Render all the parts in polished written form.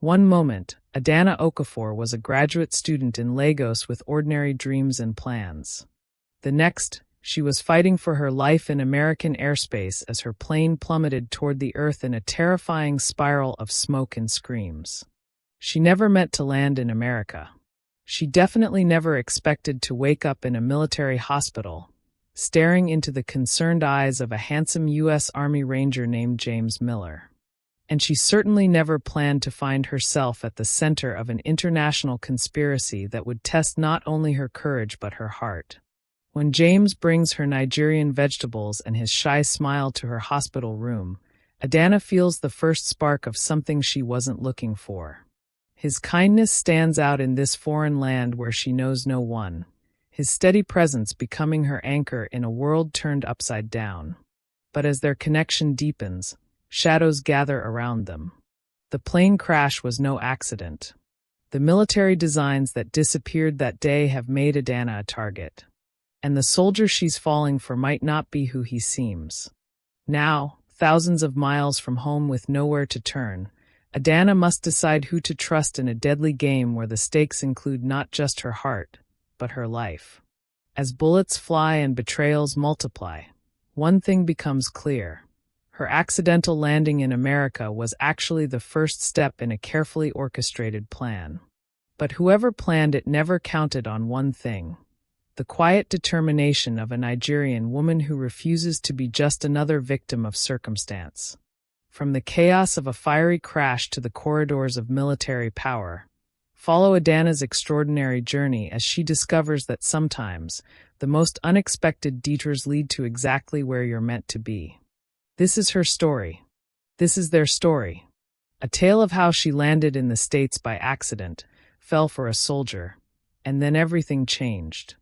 One moment, Adana Okafor was a graduate student in Lagos with ordinary dreams and plans. The next, she was fighting for her life in American airspace as her plane plummeted toward the earth in a terrifying spiral of smoke and screams. She never meant to land in America. She definitely never expected to wake up in a military hospital, staring into the concerned eyes of a handsome U.S. Army Ranger named James Miller. And she certainly never planned to find herself at the center of an international conspiracy that would test not only her courage but her heart. When James brings her Nigerian vegetables and his shy smile to her hospital room, Adana feels the first spark of something she wasn't looking for. His kindness stands out in this foreign land where she knows no one, his steady presence becoming her anchor in a world turned upside down. But as their connection deepens, shadows gather around them. The plane crash was no accident. The military designs that disappeared that day have made Adana a target. And the soldier she's falling for might not be who he seems. Now, thousands of miles from home with nowhere to turn, Adana must decide who to trust in a deadly game where the stakes include not just her heart, but her life. As bullets fly and betrayals multiply, one thing becomes clear. Her accidental landing in America was actually the first step in a carefully orchestrated plan. But whoever planned it never counted on one thing: the quiet determination of a Nigerian woman who refuses to be just another victim of circumstance. From the chaos of a fiery crash to the corridors of military power, follow Adana's extraordinary journey as she discovers that sometimes the most unexpected detours lead to exactly where you're meant to be. This is her story. This is their story. A tale of how she landed in the States by accident, fell for a soldier, and then everything changed.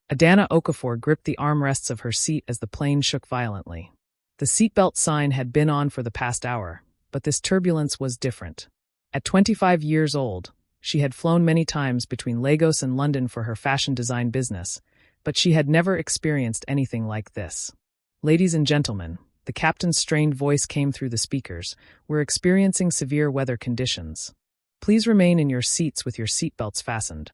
Adana Okafor gripped the armrests of her seat as the plane shook violently. The seatbelt sign had been on for the past hour, but this turbulence was different. At 25 years old, she had flown many times between Lagos and London for her fashion design business, but she had never experienced anything like this. Ladies and gentlemen, the captain's strained voice came through the speakers, "We're experiencing severe weather conditions. Please remain in your seats with your seatbelts fastened."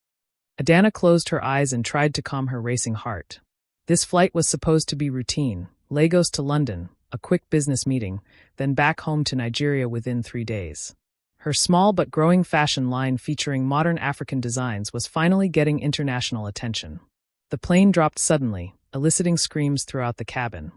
Adana closed her eyes and tried to calm her racing heart. This flight was supposed to be routine: Lagos to London, a quick business meeting, then back home to Nigeria within 3 days. Her small but growing fashion line featuring modern African designs was finally getting international attention. The plane dropped suddenly, eliciting screams throughout the cabin.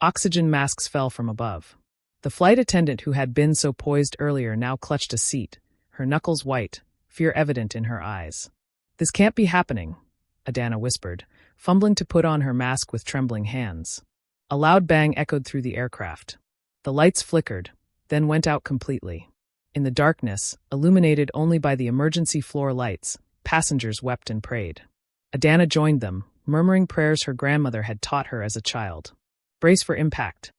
Oxygen masks fell from above. The flight attendant who had been so poised earlier now clutched a seat, her knuckles white, fear evident in her eyes. "This can't be happening," Adana whispered, fumbling to put on her mask with trembling hands. A loud bang echoed through the aircraft. The lights flickered, then went out completely. In the darkness, illuminated only by the emergency floor lights, passengers wept and prayed. Adana joined them, murmuring prayers her grandmother had taught her as a child. "Brace for impact."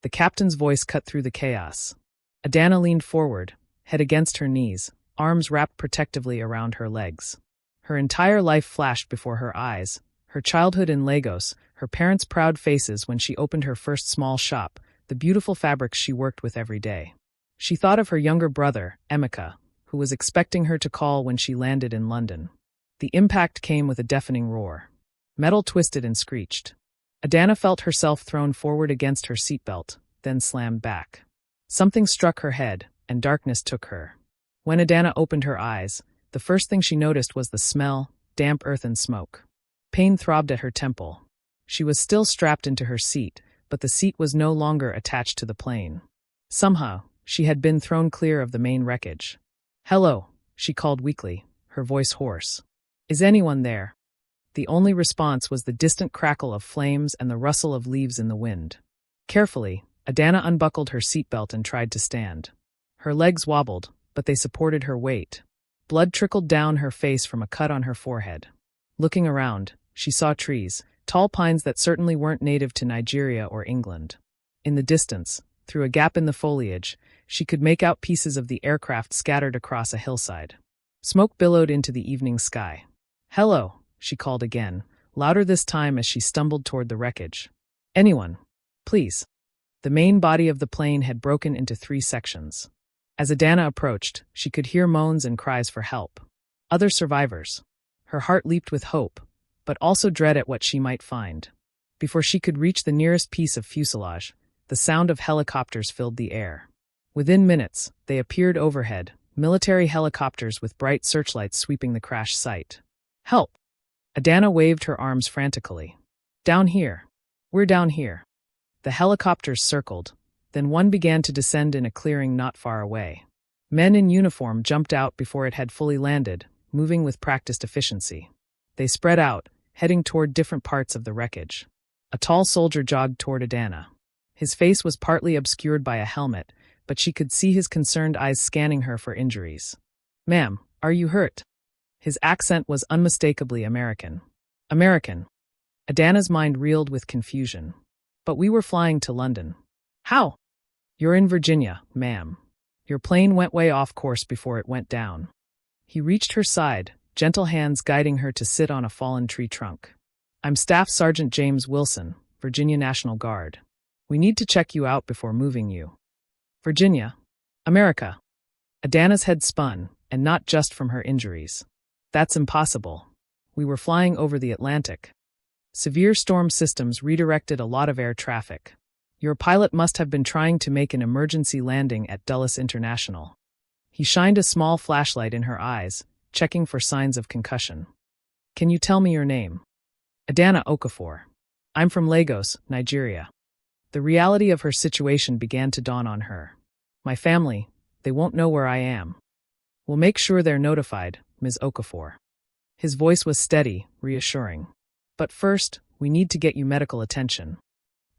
The captain's voice cut through the chaos. Adana leaned forward, head against her knees, arms wrapped protectively around her legs. Her entire life flashed before her eyes: her childhood in Lagos, her parents' proud faces when she opened her first small shop, the beautiful fabrics she worked with every day. She thought of her younger brother, Emeka, who was expecting her to call when she landed in London. The impact came with a deafening roar. Metal twisted and screeched. Adana felt herself thrown forward against her seatbelt, then slammed back. Something struck her head, and darkness took her. When Adana opened her eyes, the first thing she noticed was the smell: damp earth and smoke. Pain throbbed at her temple. She was still strapped into her seat, but the seat was no longer attached to the plane. Somehow, she had been thrown clear of the main wreckage. "Hello," she called weakly, her voice hoarse. "Is anyone there?" The only response was the distant crackle of flames and the rustle of leaves in the wind. Carefully, Adana unbuckled her seatbelt and tried to stand. Her legs wobbled, but they supported her weight. Blood trickled down her face from a cut on her forehead. Looking around, she saw trees, tall pines that certainly weren't native to Nigeria or England. In the distance, through a gap in the foliage, she could make out pieces of the aircraft scattered across a hillside. Smoke billowed into the evening sky. "Hello," she called again, louder this time as she stumbled toward the wreckage. "Anyone? Please." The main body of the plane had broken into 3 sections. As Adana approached, she could hear moans and cries for help. Other survivors. Her heart leaped with hope, but also dread at what she might find. Before she could reach the nearest piece of fuselage, the sound of helicopters filled the air. Within minutes, they appeared overhead, military helicopters with bright searchlights sweeping the crash site. Help! Adana waved her arms frantically. Down here. We're down here. The helicopters circled, then one began to descend in a clearing not far away. Men in uniform jumped out before it had fully landed, moving with practiced efficiency. They spread out, heading toward different parts of the wreckage. A tall soldier jogged toward Adana. His face was partly obscured by a helmet, but she could see his concerned eyes scanning her for injuries. Ma'am, are you hurt? His accent was unmistakably American. American. Adana's mind reeled with confusion. But we were flying to London. How? You're in Virginia, ma'am. Your plane went way off course before it went down. He reached her side, gentle hands guiding her to sit on a fallen tree trunk. I'm Staff Sergeant James Wilson, Virginia National Guard. We need to check you out before moving you. Virginia. America. Adana's head spun, and not just from her injuries. That's impossible. We were flying over the Atlantic. Severe storm systems redirected a lot of air traffic. Your pilot must have been trying to make an emergency landing at Dulles International. He shined a small flashlight in her eyes, checking for signs of concussion. Can you tell me your name? Adana Okafor. I'm from Lagos, Nigeria. The reality of her situation began to dawn on her. My family, they won't know where I am. We'll make sure they're notified, Ms. Okafor. His voice was steady, reassuring. But first, we need to get you medical attention.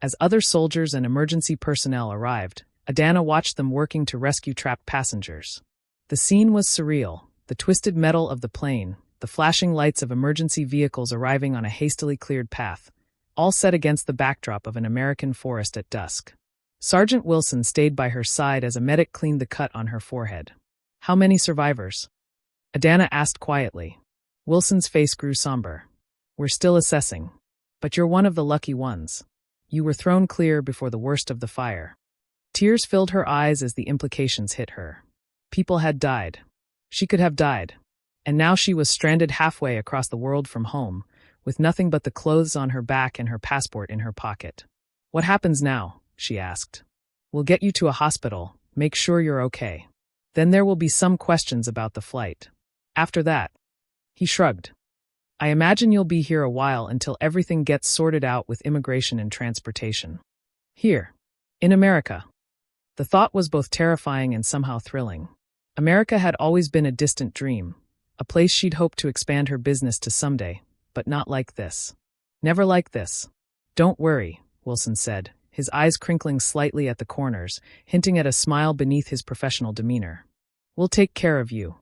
As other soldiers and emergency personnel arrived, Adana watched them working to rescue trapped passengers. The scene was surreal, the twisted metal of the plane, the flashing lights of emergency vehicles arriving on a hastily cleared path, all set against the backdrop of an American forest at dusk. Sergeant Wilson stayed by her side as a medic cleaned the cut on her forehead. How many survivors? Adana asked quietly. Wilson's face grew somber. We're still assessing. But you're one of the lucky ones. You were thrown clear before the worst of the fire. Tears filled her eyes as the implications hit her. People had died. She could have died. And now she was stranded halfway across the world from home, with nothing but the clothes on her back and her passport in her pocket. What happens now? She asked. We'll get you to a hospital, make sure you're okay. Then there will be some questions about the flight. After that, he shrugged. I imagine you'll be here a while until everything gets sorted out with immigration and transportation. Here, in America. The thought was both terrifying and somehow thrilling. America had always been a distant dream, a place she'd hoped to expand her business to someday, but not like this. Never like this. Don't worry, Wilson said, his eyes crinkling slightly at the corners, hinting at a smile beneath his professional demeanor. We'll take care of you.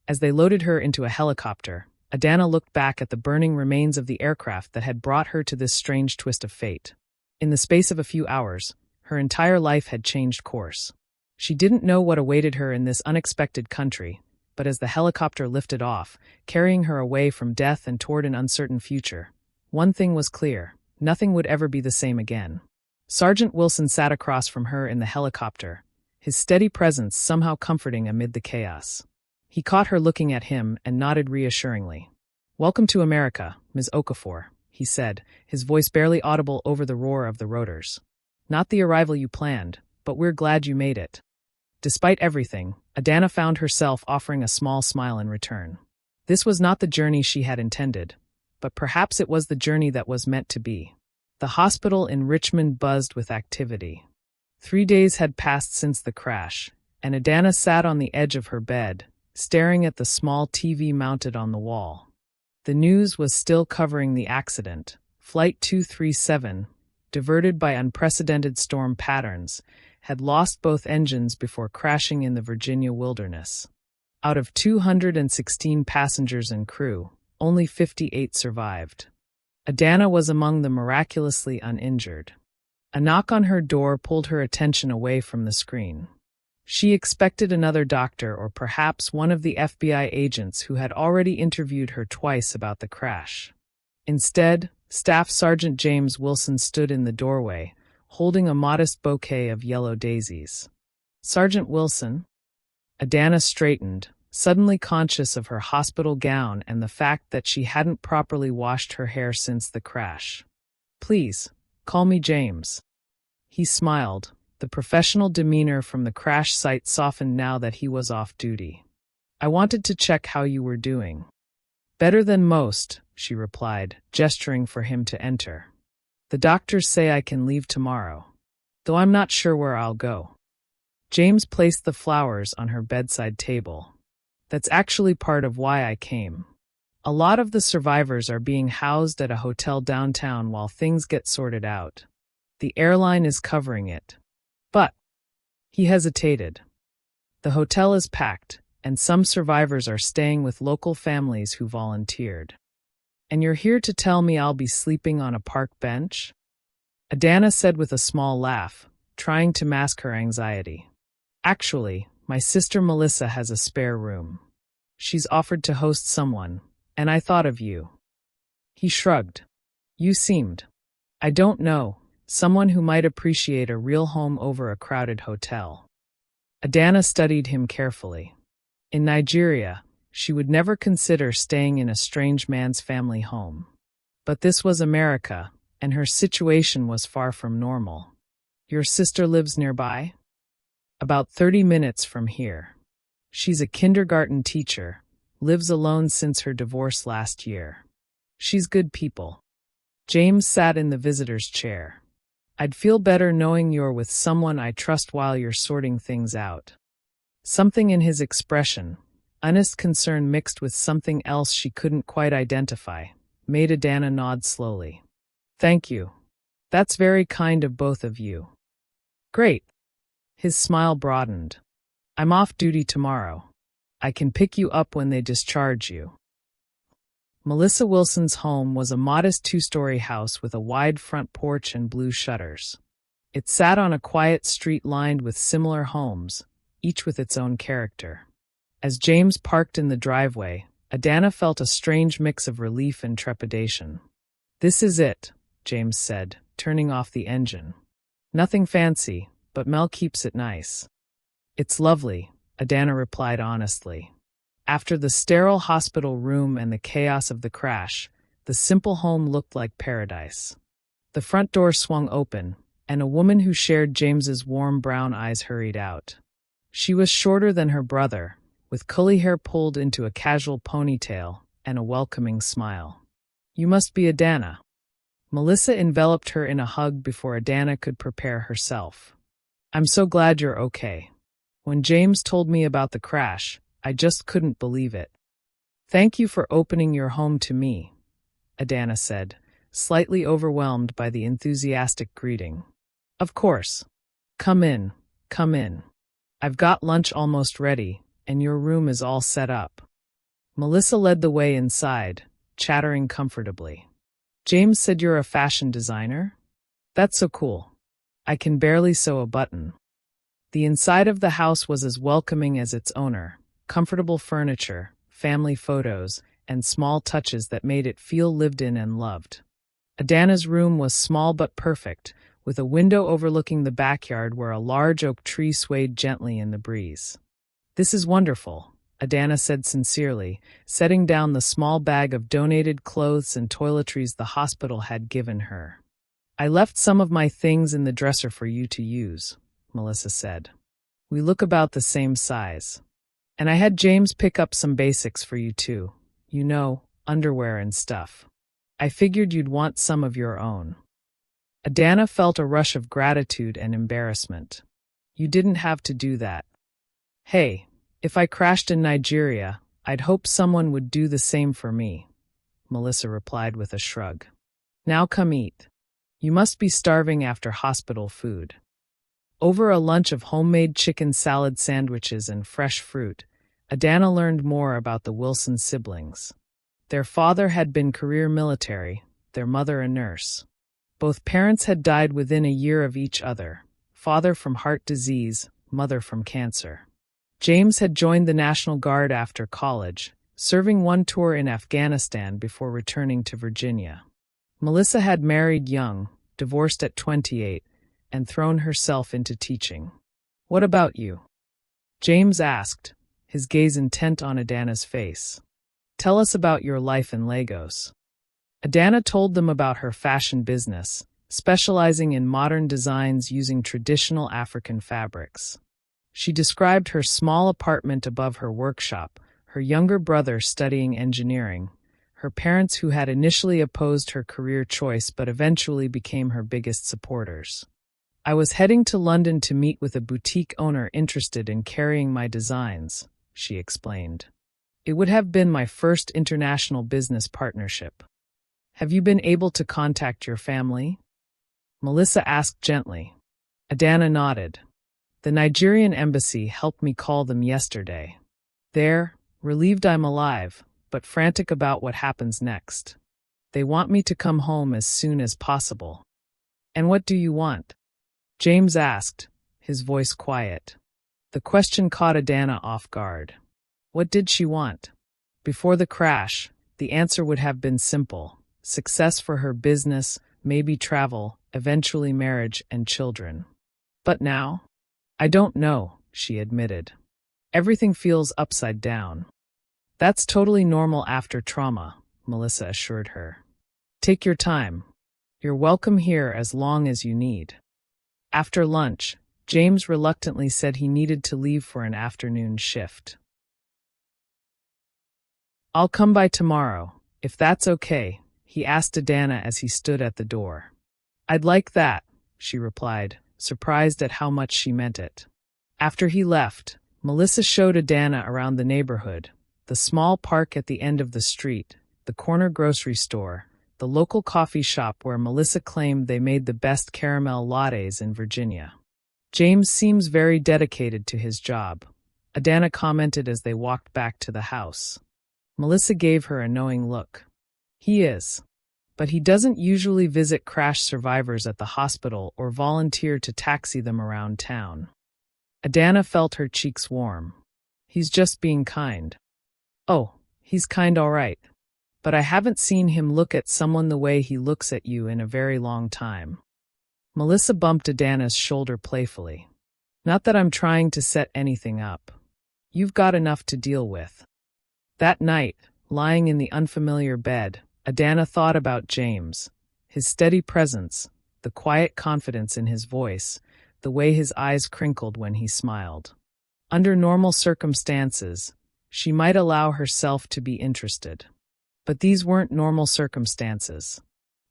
As they loaded her into a helicopter, Adana looked back at the burning remains of the aircraft that had brought her to this strange twist of fate. In the space of a few hours, her entire life had changed course. She didn't know what awaited her in this unexpected country, but as the helicopter lifted off, carrying her away from death and toward an uncertain future, one thing was clear: nothing would ever be the same again. Sergeant Wilson sat across from her in the helicopter, his steady presence somehow comforting amid the chaos. He caught her looking at him and nodded reassuringly. Welcome to America, Ms. Okafor, he said, his voice barely audible over the roar of the rotors. Not the arrival you planned, but we're glad you made it. Despite everything, Adana found herself offering a small smile in return. This was not the journey she had intended, but perhaps it was the journey that was meant to be. The hospital in Richmond buzzed with activity. 3 days had passed since the crash, and Adana sat on the edge of her bed, staring at the small TV mounted on the wall. The news was still covering the accident. Flight 237, diverted by unprecedented storm patterns, had lost both engines before crashing in the Virginia wilderness. Out of 216 passengers and crew, only 58 survived. Adana was among the miraculously uninjured. A knock on her door pulled her attention away from the screen. She expected another doctor or perhaps one of the FBI agents who had already interviewed her twice about the crash. Instead, Staff Sergeant James Wilson stood in the doorway, holding a modest bouquet of yellow daisies. Sergeant Wilson? Adana straightened, suddenly conscious of her hospital gown and the fact that she hadn't properly washed her hair since the crash. "Please, call me James." He smiled, the professional demeanor from the crash site softened now that he was off duty. "I wanted to check how you were doing." "Better than most," she replied, gesturing for him to enter. "The doctors say I can leave tomorrow, though I'm not sure where I'll go." James placed the flowers on her bedside table. "That's actually part of why I came. A lot of the survivors are being housed at a hotel downtown while things get sorted out. The airline is covering it. But," he hesitated, "the hotel is packed, and some survivors are staying with local families who volunteered. And you're here to tell me I'll be sleeping on a park bench?" Adana said with a small laugh, trying to mask her anxiety. "Actually, my sister Melissa has a spare room. She's offered to host someone, and I thought of you." He shrugged. "You seemed, I don't know, someone who might appreciate a real home over a crowded hotel." Adana studied him carefully. In Nigeria, she would never consider staying in a strange man's family home. But this was America, and her situation was far from normal. "Your sister lives nearby?" "About 30 minutes from here. She's a kindergarten teacher, lives alone since her divorce last year. She's good people." James sat in the visitor's chair. "I'd feel better knowing you're with someone I trust while you're sorting things out." Something in his expression, honest concern mixed with something else she couldn't quite identify, made Adana nod slowly. "Thank you. That's very kind of both of you." "Great." His smile broadened. "I'm off duty tomorrow. I can pick you up when they discharge you." Melissa Wilson's home was a modest 2-story house with a wide front porch and blue shutters. It sat on a quiet street lined with similar homes, each with its own character. As James parked in the driveway, Adana felt a strange mix of relief and trepidation. "This is it," James said, turning off the engine. "Nothing fancy, but Mel keeps it nice." "It's lovely," Adana replied honestly. After the sterile hospital room and the chaos of the crash, the simple home looked like paradise. The front door swung open, and a woman who shared James's warm brown eyes hurried out. She was shorter than her brother, with curly hair pulled into a casual ponytail and a welcoming smile. "You must be Adana." Melissa enveloped her in a hug before Adana could prepare herself. "I'm so glad you're okay. When James told me about the crash, I just couldn't believe it." "Thank you for opening your home to me," Adana said, slightly overwhelmed by the enthusiastic greeting. "Of course. Come in, come in. I've got lunch almost ready, and your room is all set up." Melissa led the way inside, chattering comfortably. "James said you're a fashion designer? That's so cool. I can barely sew a button." The inside of the house was as welcoming as its owner, comfortable furniture, family photos, and small touches that made it feel lived in and loved. Adana's room was small but perfect, with a window overlooking the backyard where a large oak tree swayed gently in the breeze. "This is wonderful," Adana said sincerely, setting down the small bag of donated clothes and toiletries the hospital had given her. "I left some of my things in the dresser for you to use," Melissa said. "We look about the same size. And I had James pick up some basics for you too. You know, underwear and stuff. I figured you'd want some of your own." Adana felt a rush of gratitude and embarrassment. "You didn't have to do that." "Hey, if I crashed in Nigeria, I'd hope someone would do the same for me," Melissa replied with a shrug. "Now come eat. You must be starving after hospital food." Over a lunch of homemade chicken salad sandwiches and fresh fruit, Adana learned more about the Wilson siblings. Their father had been career military, their mother a nurse. Both parents had died within a year of each other, father from heart disease, mother from cancer. James had joined the National Guard after college, serving one tour in Afghanistan before returning to Virginia. Melissa had married young, divorced at 28, and thrown herself into teaching. "What about you?" James asked, his gaze intent on Adana's face. Tell us about your life in Lagos. Adana told them about her fashion business, specializing in modern designs using traditional African fabrics. She described her small apartment above her workshop, her younger brother studying engineering, her parents who had initially opposed her career choice but eventually became her biggest supporters. I was heading to London to meet with a boutique owner interested in carrying my designs, she explained. It would have been my first international business partnership. Have you been able to contact your family? Melissa asked gently. Adana nodded. The Nigerian embassy helped me call them yesterday. They're relieved I'm alive, but frantic about what happens next. They want me to come home as soon as possible. And what do you want? James asked, his voice quiet. The question caught Adana off guard. What did she want? Before the crash, the answer would have been simple. Success for her business, maybe travel, eventually marriage and children. But now? I don't know, she admitted. Everything feels upside down. That's totally normal after trauma, Melissa assured her. Take your time. You're welcome here as long as you need. After lunch, James reluctantly said he needed to leave for an afternoon shift. I'll come by tomorrow, if that's okay, he asked Adana as he stood at the door. I'd like that, she replied, surprised at how much she meant it. After he left, Melissa showed Adana around the neighborhood, the small park at the end of the street, the corner grocery store, the local coffee shop where Melissa claimed they made the best caramel lattes in Virginia. James seems very dedicated to his job, Adana commented as they walked back to the house. Melissa gave her a knowing look. He is. But he doesn't usually visit crash survivors at the hospital or volunteer to taxi them around town. Adana felt her cheeks warm. He's just being kind. Oh, he's kind all right. But I haven't seen him look at someone the way he looks at you in a very long time. Melissa bumped Adana's shoulder playfully. Not that I'm trying to set anything up. You've got enough to deal with. That night, lying in the unfamiliar bed, Adana thought about James, his steady presence, the quiet confidence in his voice, the way his eyes crinkled when he smiled. Under normal circumstances, she might allow herself to be interested. But these weren't normal circumstances.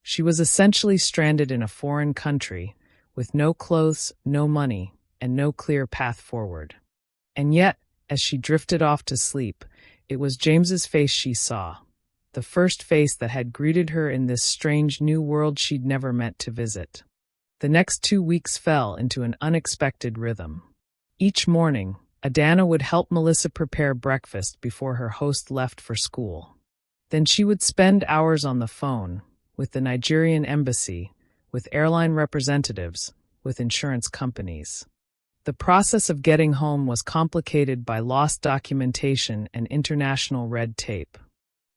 She was essentially stranded in a foreign country, with no clothes, no money, and no clear path forward. And yet, as she drifted off to sleep, it was James's face she saw, the first face that had greeted her in this strange new world she'd never meant to visit. The next 2 weeks fell into an unexpected rhythm. Each morning, Adana would help Melissa prepare breakfast before her host left for school. Then she would spend hours on the phone, with the Nigerian embassy, with airline representatives, with insurance companies. The process of getting home was complicated by lost documentation and international red tape.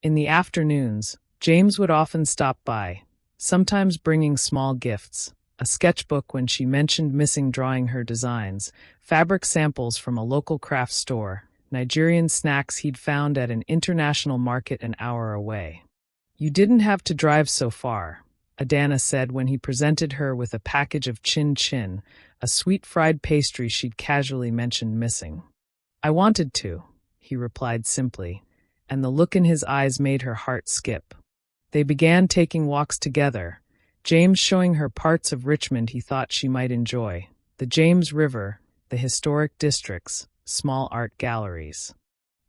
In the afternoons, James would often stop by, sometimes bringing small gifts, a sketchbook when she mentioned missing drawing her designs, fabric samples from a local craft store, Nigerian snacks he'd found at an international market an hour away. You didn't have to drive so far, Adana said when he presented her with a package of chin-chin, a sweet fried pastry she'd casually mentioned missing. I wanted to, he replied simply, and the look in his eyes made her heart skip. They began taking walks together, James showing her parts of Richmond he thought she might enjoy, the James River, the historic districts, small art galleries.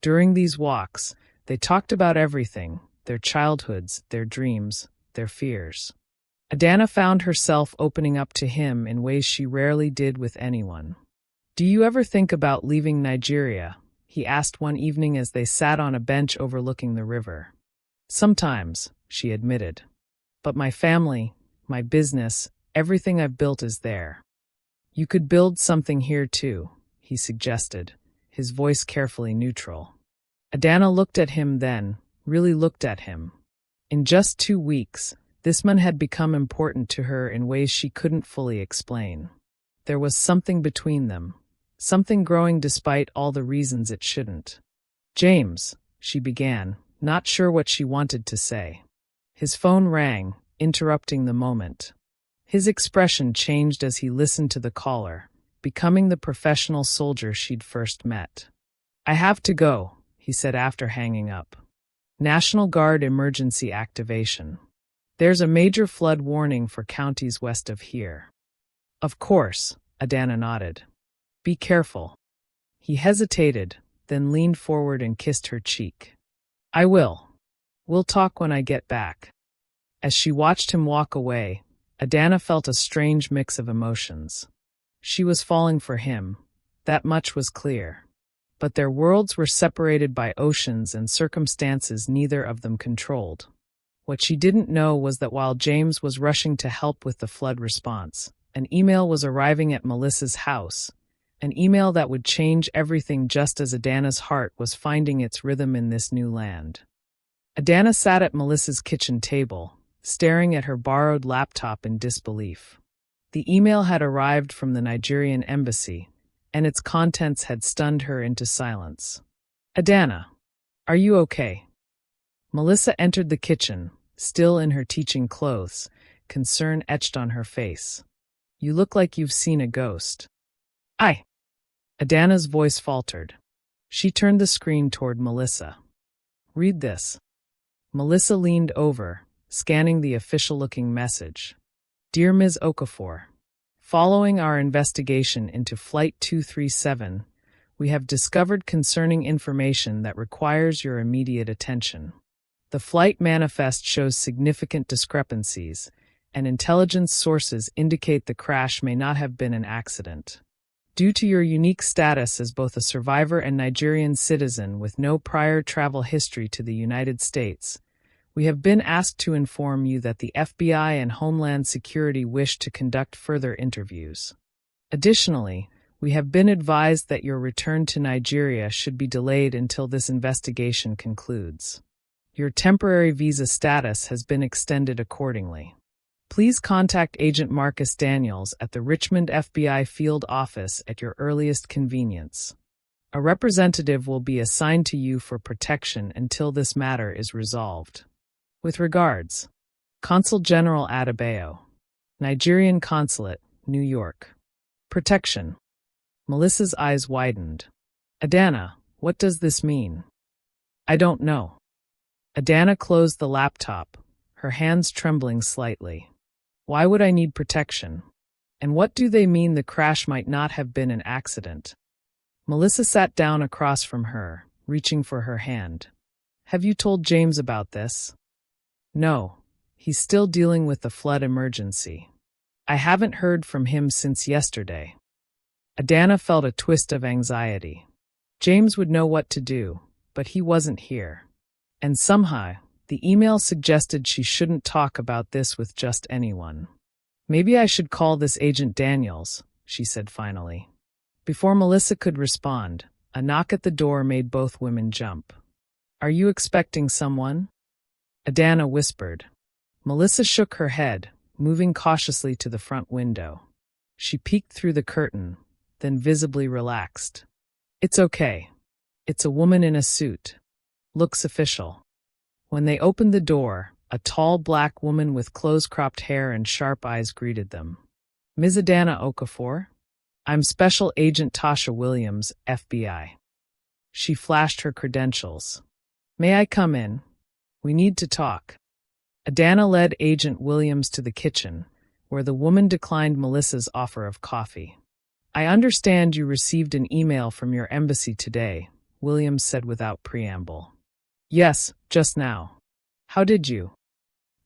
During these walks, they talked about everything, their childhoods, their dreams, their fears. Adana found herself opening up to him in ways she rarely did with anyone. Do you ever think about leaving Nigeria? He asked one evening as they sat on a bench overlooking the river. Sometimes, she admitted. But my family, my business, everything I've built is there. You could build something here too, he suggested, his voice carefully neutral. Adana looked at him then, really looked at him. In just 2 weeks, this man had become important to her in ways she couldn't fully explain. There was something between them, something growing despite all the reasons it shouldn't. James, she began, not sure what she wanted to say. His phone rang, interrupting the moment. His expression changed as he listened to the caller, becoming the professional soldier she'd first met. "I have to go," he said after hanging up. "National Guard emergency activation. There's a major flood warning for counties west of here." "Of course," Adana nodded. "Be careful." He hesitated, then leaned forward and kissed her cheek. "I will. We'll talk when I get back." As she watched him walk away, Adana felt a strange mix of emotions. She was falling for him, that much was clear. But their worlds were separated by oceans and circumstances neither of them controlled. What she didn't know was that while James was rushing to help with the flood response, an email was arriving at Melissa's house, an email that would change everything just as Adana's heart was finding its rhythm in this new land. Adana sat at Melissa's kitchen table, staring at her borrowed laptop in disbelief. The email had arrived from the Nigerian embassy, and its contents had stunned her into silence. "Adana, are you okay?" Melissa entered the kitchen, still in her teaching clothes, concern etched on her face. "You look like you've seen a ghost." Adana's voice faltered. She turned the screen toward Melissa. "Read this." Melissa leaned over, scanning the official-looking message. "Dear Ms. Okafor, following our investigation into Flight 237, we have discovered concerning information that requires your immediate attention. The flight manifest shows significant discrepancies, and intelligence sources indicate the crash may not have been an accident. Due to your unique status as both a survivor and Nigerian citizen with no prior travel history to the United States, we have been asked to inform you that the FBI and Homeland Security wish to conduct further interviews. Additionally, we have been advised that your return to Nigeria should be delayed until this investigation concludes. Your temporary visa status has been extended accordingly. Please contact Agent Marcus Daniels at the Richmond FBI field office at your earliest convenience. A representative will be assigned to you for protection until this matter is resolved. With regards, Consul General Adebayo, Nigerian Consulate, New York. Protection. Melissa's eyes widened. "Adana, what does this mean?" "I don't know." Adana closed the laptop, her hands trembling slightly. "Why would I need protection? And what do they mean the crash might not have been an accident?" Melissa sat down across from her, reaching for her hand. "Have you told James about this?" "No. He's still dealing with the flood emergency. I haven't heard from him since yesterday." Adana felt a twist of anxiety. James would know what to do, but he wasn't here. And somehow, the email suggested she shouldn't talk about this with just anyone. "Maybe I should call this Agent Daniels," she said finally. Before Melissa could respond, a knock at the door made both women jump. "Are you expecting someone?" Adana whispered. Melissa shook her head, moving cautiously to the front window. She peeked through the curtain, then visibly relaxed. "It's okay. It's a woman in a suit. Looks official." When they opened the door, a tall black woman with close-cropped hair and sharp eyes greeted them. "Ms. Adana Okafor? I'm Special Agent Tasha Williams, FBI." She flashed her credentials. "May I come in? We need to talk." Adana led Agent Williams to the kitchen, where the woman declined Melissa's offer of coffee. "I understand you received an email from your embassy today," Williams said without preamble. "Yes, just now. How did you?"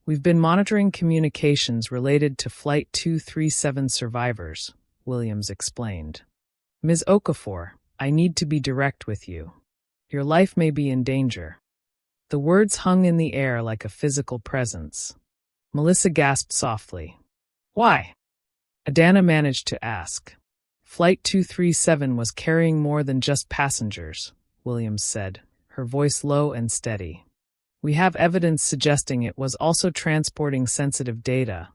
"We've been monitoring communications related to Flight 237 survivors," Williams explained. "Ms. Okafor, I need to be direct with you. Your life may be in danger." The words hung in the air like a physical presence. Melissa gasped softly. "Why?" Adana managed to ask. "Flight 237 was carrying more than just passengers," Williams said, her voice low and steady. "We have evidence suggesting it was also transporting sensitive data,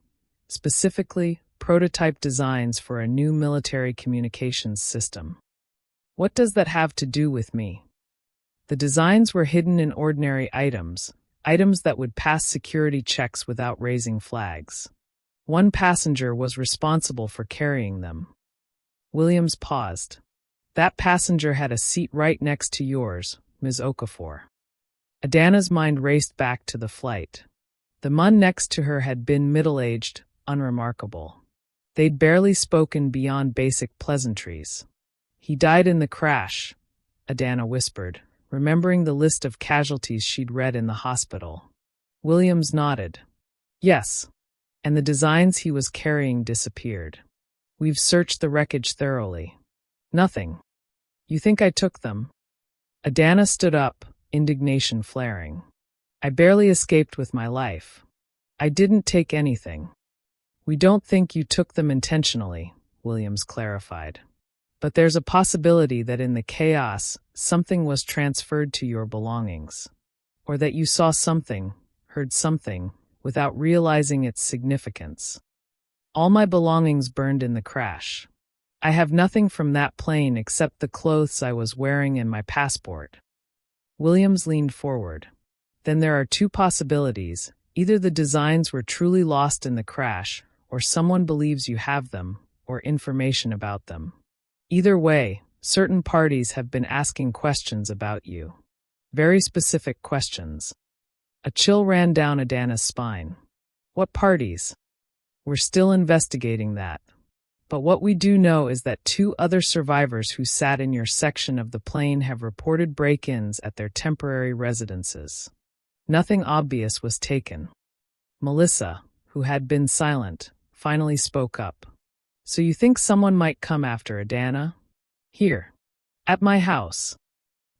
specifically prototype designs for a new military communications system." What does that have to do with me? The designs were hidden in ordinary items, items that would pass security checks without raising flags. One passenger was responsible for carrying them. Williams paused. That passenger had a seat right next to yours, Ms. Okafor. Adana's mind raced back to the flight. The man next to her had been middle-aged, unremarkable. They'd barely spoken beyond basic pleasantries. He died in the crash, Adana whispered, remembering the list of casualties she'd read in the hospital. Williams nodded. Yes. And the designs he was carrying disappeared. We've searched the wreckage thoroughly. Nothing. You think I took them? Adana stood up, indignation flaring. I barely escaped with my life. I didn't take anything. We don't think you took them intentionally, Williams clarified. But there's a possibility that in the chaos, something was transferred to your belongings. Or that you saw something, heard something, without realizing its significance. All my belongings burned in the crash. I have nothing from that plane except the clothes I was wearing and my passport. Williams leaned forward. Then there are two possibilities. Either the designs were truly lost in the crash, or someone believes you have them, or information about them. Either way, certain parties have been asking questions about you. Very specific questions. A chill ran down Adana's spine. What parties? We're still investigating that. But what we do know is that 2 other survivors who sat in your section of the plane have reported break-ins at their temporary residences. Nothing obvious was taken. Melissa, who had been silent, finally spoke up. So you think someone might come after Adana? Here. At my house.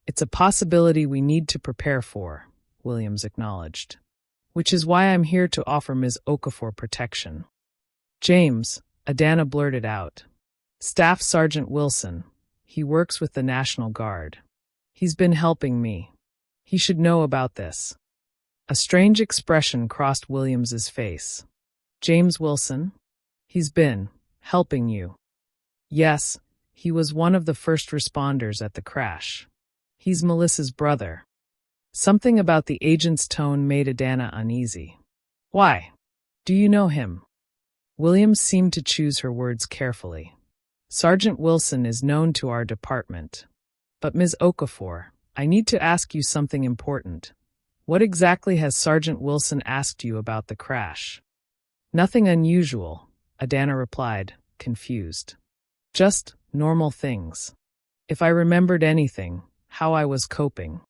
It's a possibility we need to prepare for, Williams acknowledged. Which is why I'm here to offer Ms. Okafor protection. James, Adana blurted out. Staff Sergeant Wilson. He works with the National Guard. He's been helping me. He should know about this. A strange expression crossed Williams's face. James Wilson? He's been helping you. Yes, he was one of the first responders at the crash. He's Melissa's brother. Something about the agent's tone made Adana uneasy. Why? Do you know him? Williams seemed to choose her words carefully. Sergeant Wilson is known to our department. But Ms. Okafor, I need to ask you something important. What exactly has Sergeant Wilson asked you about the crash? Nothing unusual, Adana replied, confused. Just normal things. If I remembered anything, how I was coping.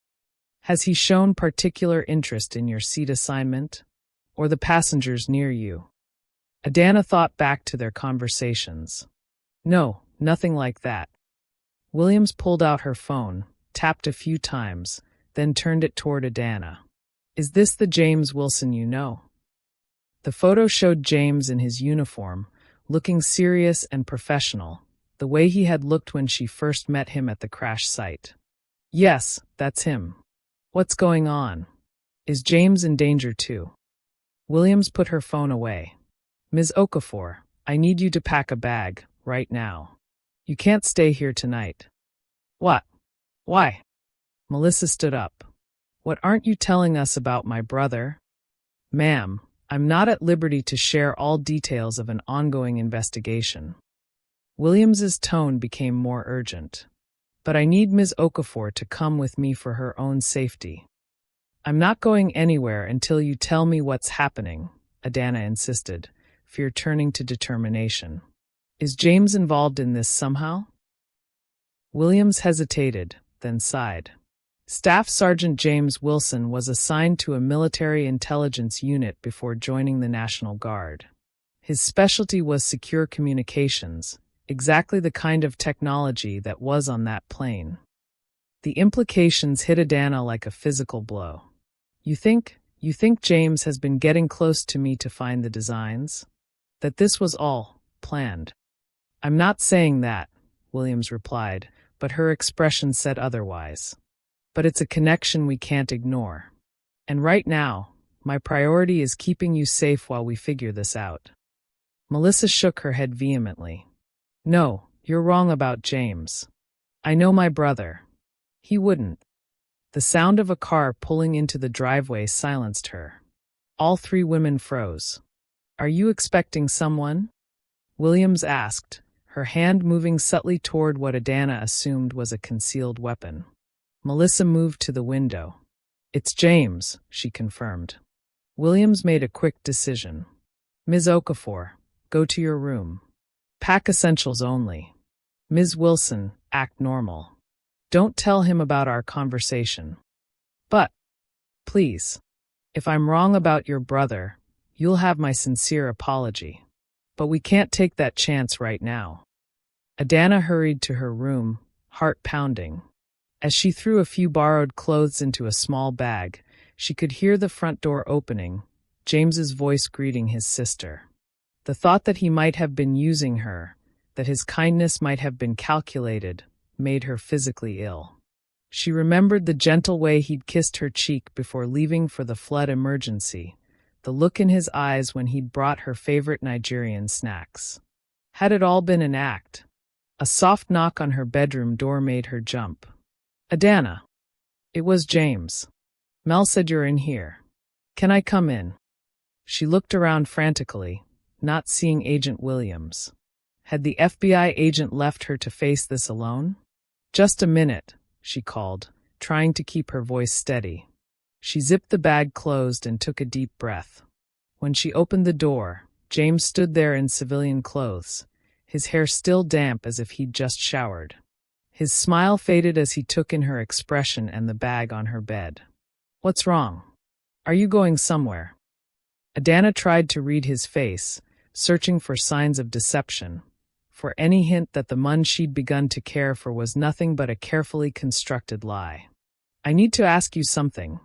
Has he shown particular interest in your seat assignment? Or the passengers near you? Adana thought back to their conversations. No, nothing like that. Williams pulled out her phone, tapped a few times, then turned it toward Adana. Is this the James Wilson you know? The photo showed James in his uniform, looking serious and professional, the way he had looked when she first met him at the crash site. Yes, that's him. What's going on? Is James in danger too? Williams put her phone away. Ms. Okafor, I need you to pack a bag, right now. You can't stay here tonight. What? Why? Melissa stood up. What aren't you telling us about my brother? Ma'am, I'm not at liberty to share all details of an ongoing investigation. Williams's tone became more urgent. But I need Ms. Okafor to come with me for her own safety. I'm not going anywhere until you tell me what's happening, Adana insisted, fear turning to determination. Is James involved in this somehow? Williams hesitated, then sighed. Staff Sergeant James Wilson was assigned to a military intelligence unit before joining the National Guard. His specialty was secure communications, exactly the kind of technology that was on that plane. The implications hit Adana like a physical blow. You think James has been getting close to me to find the designs? That this was all planned? I'm not saying that, Williams replied, but her expression said otherwise. But it's a connection we can't ignore. And right now, my priority is keeping you safe while we figure this out. Melissa shook her head vehemently. No, you're wrong about James. I know my brother. He wouldn't. The sound of a car pulling into the driveway silenced her. All three women froze. Are you expecting someone? Williams asked, her hand moving subtly toward what Adana assumed was a concealed weapon. Melissa moved to the window. It's James, she confirmed. Williams made a quick decision. Ms. Okafor, go to your room. Pack essentials only. Ms. Wilson, act normal. Don't tell him about our conversation. But, please, if I'm wrong about your brother, you'll have my sincere apology. But we can't take that chance right now. Adana hurried to her room, heart pounding. As she threw a few borrowed clothes into a small bag, she could hear the front door opening, James's voice greeting his sister. The thought that he might have been using her, that his kindness might have been calculated, made her physically ill. She remembered the gentle way he'd kissed her cheek before leaving for the flood emergency, the look in his eyes when he'd brought her favorite Nigerian snacks. Had it all been an act? A soft knock on her bedroom door made her jump. Adana. It was James. Mel said you're in here. Can I come in? She looked around frantically, not seeing Agent Williams. Had the FBI agent left her to face this alone? Just a minute, she called, trying to keep her voice steady. She zipped the bag closed and took a deep breath. When she opened the door, James stood there in civilian clothes, his hair still damp as if he'd just showered. His smile faded as he took in her expression and the bag on her bed. What's wrong? Are you going somewhere? Adana tried to read his face, searching for signs of deception, for any hint that the man she'd begun to care for was nothing but a carefully constructed lie. I need to ask you something,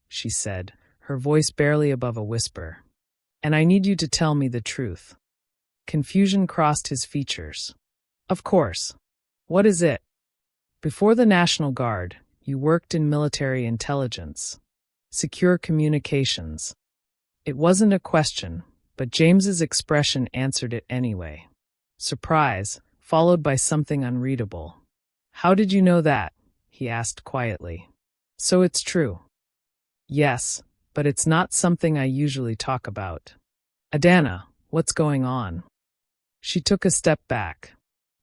she said, her voice barely above a whisper. And I need you to tell me the truth. Confusion crossed his features. Of course. What is it? Before the National Guard, you worked in military intelligence. Secure communications. It wasn't a question, but James's expression answered it anyway. Surprise, followed by something unreadable. How did you know that? He asked quietly. So it's true. Yes, but it's not something I usually talk about. Adana, what's going on? She took a step back.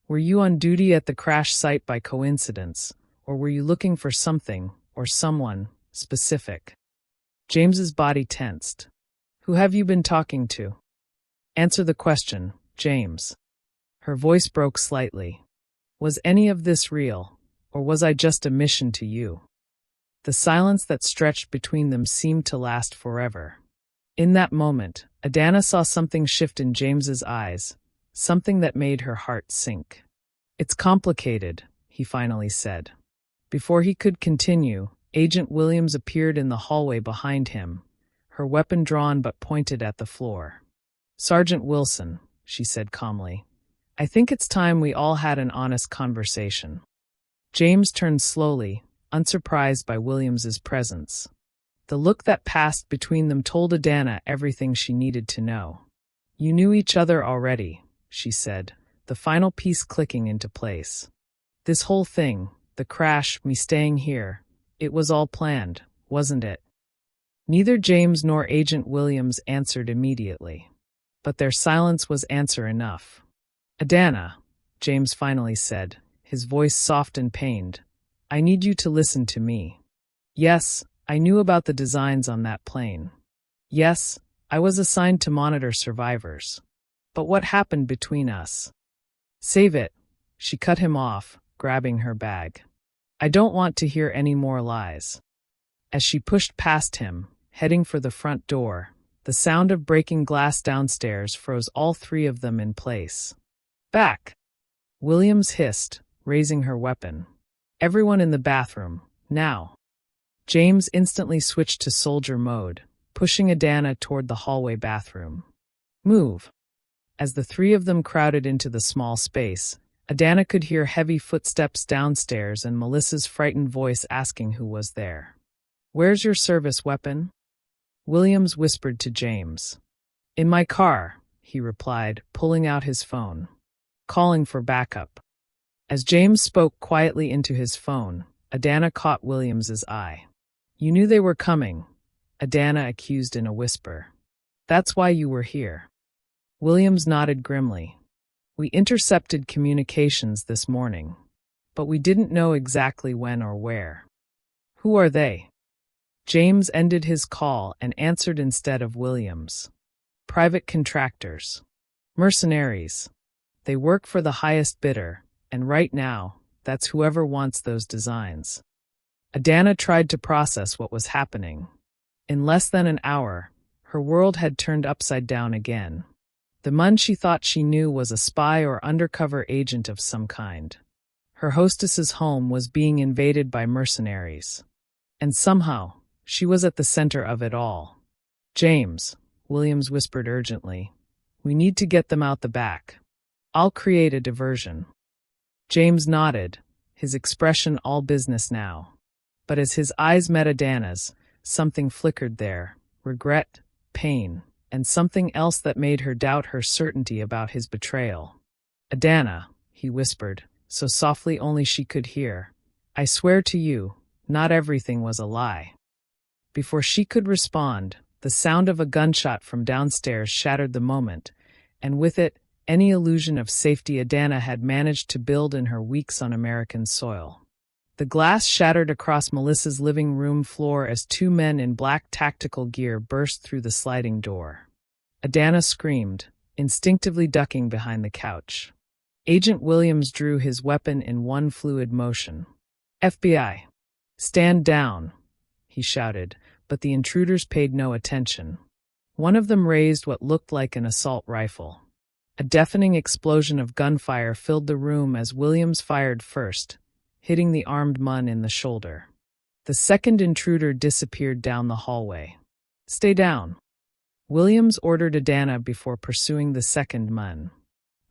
Were you on duty at the crash site by coincidence, or were you looking for something, or someone, specific? James's body tensed. Who have you been talking to? Answer the question, James. Her voice broke slightly. Was any of this real, or was I just a mission to you? The silence that stretched between them seemed to last forever. In that moment, Adana saw something shift in James's eyes, something that made her heart sink. It's complicated, he finally said. Before he could continue, Agent Williams appeared in the hallway behind him, her weapon drawn but pointed at the floor. Sergeant Wilson, she said calmly, I think it's time we all had an honest conversation. James turned slowly, unsurprised by Williams's presence. The look that passed between them told Adana everything she needed to know. You knew each other already, she said, the final piece clicking into place. This whole thing, the crash, me staying here, it was all planned, wasn't it? Neither James nor Agent Williams answered immediately. But their silence was answer enough. Adana, James finally said, his voice soft and pained, I need you to listen to me. Yes, I knew about the designs on that plane. Yes, I was assigned to monitor survivors. But what happened between us? Save it, she cut him off, grabbing her bag. I don't want to hear any more lies. As she pushed past him, heading for the front door, the sound of breaking glass downstairs froze all three of them in place. Back! Williams hissed, raising her weapon. Everyone in the bathroom, now. James instantly switched to soldier mode, pushing Adana toward the hallway bathroom. Move! As the three of them crowded into the small space, Adana could hear heavy footsteps downstairs and Melissa's frightened voice asking who was there. Where's your service weapon? Williams whispered to James. In my car, he replied, pulling out his phone. Calling for backup. As James spoke quietly into his phone, Adana caught Williams's eye. "You knew they were coming," Adana accused in a whisper. "That's why you were here." Williams nodded grimly. "We intercepted communications this morning, but we didn't know exactly when or where." "Who are they?" James ended his call and answered instead of Williams. "Private contractors. Mercenaries. They work for the highest bidder, and right now, that's whoever wants those designs." Adana tried to process what was happening. In less than an hour, her world had turned upside down again. The man she thought she knew was a spy or undercover agent of some kind. Her hostess's home was being invaded by mercenaries. And somehow, she was at the center of it all. "James," Williams whispered urgently, "we need to get them out the back. I'll create a diversion." James nodded, his expression all business now. But as his eyes met Adana's, something flickered there: regret, pain, and something else that made her doubt her certainty about his betrayal. "Adana," he whispered, so softly only she could hear, "I swear to you, not everything was a lie." Before she could respond, the sound of a gunshot from downstairs shattered the moment, and with it, any illusion of safety Adana had managed to build in her weeks on American soil. The glass shattered across Melissa's living room floor as two men in black tactical gear burst through the sliding door. Adana screamed, instinctively ducking behind the couch. Agent Williams drew his weapon in one fluid motion. "FBI, stand down," he shouted, but the intruders paid no attention. One of them raised what looked like an assault rifle. A deafening explosion of gunfire filled the room as Williams fired first, hitting the armed man in the shoulder. The second intruder disappeared down the hallway. "Stay down," Williams ordered Adana before pursuing the second man.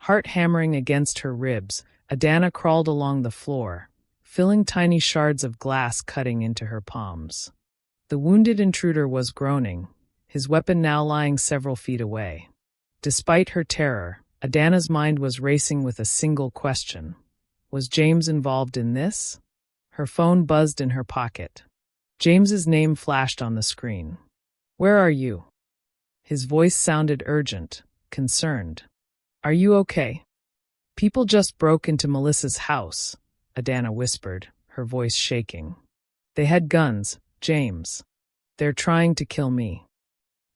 Heart hammering against her ribs, Adana crawled along the floor, filling tiny shards of glass cutting into her palms. The wounded intruder was groaning, his weapon now lying several feet away. Despite her terror, Adana's mind was racing with a single question. Was James involved in this? Her phone buzzed in her pocket. James's name flashed on the screen. "Where are you?" His voice sounded urgent, concerned. "Are you okay?" "People just broke into Melissa's house," Adana whispered, her voice shaking. "They had guns, James. They're trying to kill me."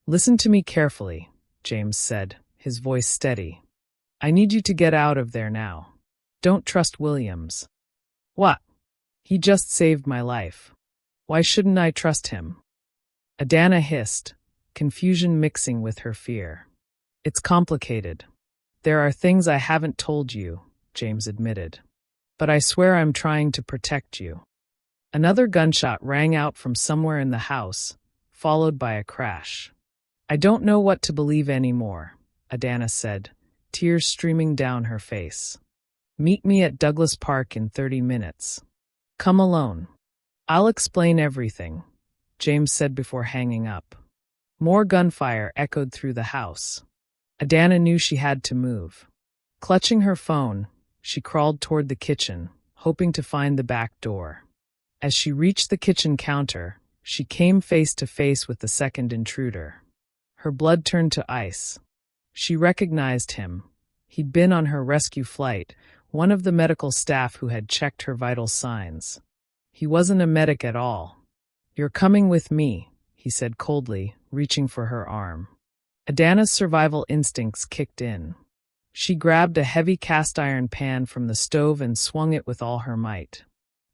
"Listen to me carefully," James said, his voice steady. "I need you to get out of there now. Don't trust Williams." "What? He just saved my life. Why shouldn't I trust him?" Adana hissed, confusion mixing with her fear. "It's complicated. There are things I haven't told you," James admitted. "But I swear I'm trying to protect you." Another gunshot rang out from somewhere in the house, followed by a crash. "I don't know what to believe anymore," Adana said, tears streaming down her face. "Meet me at Douglas Park in 30 minutes. Come alone. I'll explain everything," James said before hanging up. More gunfire echoed through the house. Adana knew she had to move. Clutching her phone, she crawled toward the kitchen, hoping to find the back door. As she reached the kitchen counter, she came face to face with the second intruder. Her blood turned to ice. She recognized him. He'd been on her rescue flight, one of the medical staff who had checked her vital signs. He wasn't a medic at all. "You're coming with me," he said coldly, reaching for her arm. Adana's survival instincts kicked in. She grabbed a heavy cast-iron pan from the stove and swung it with all her might.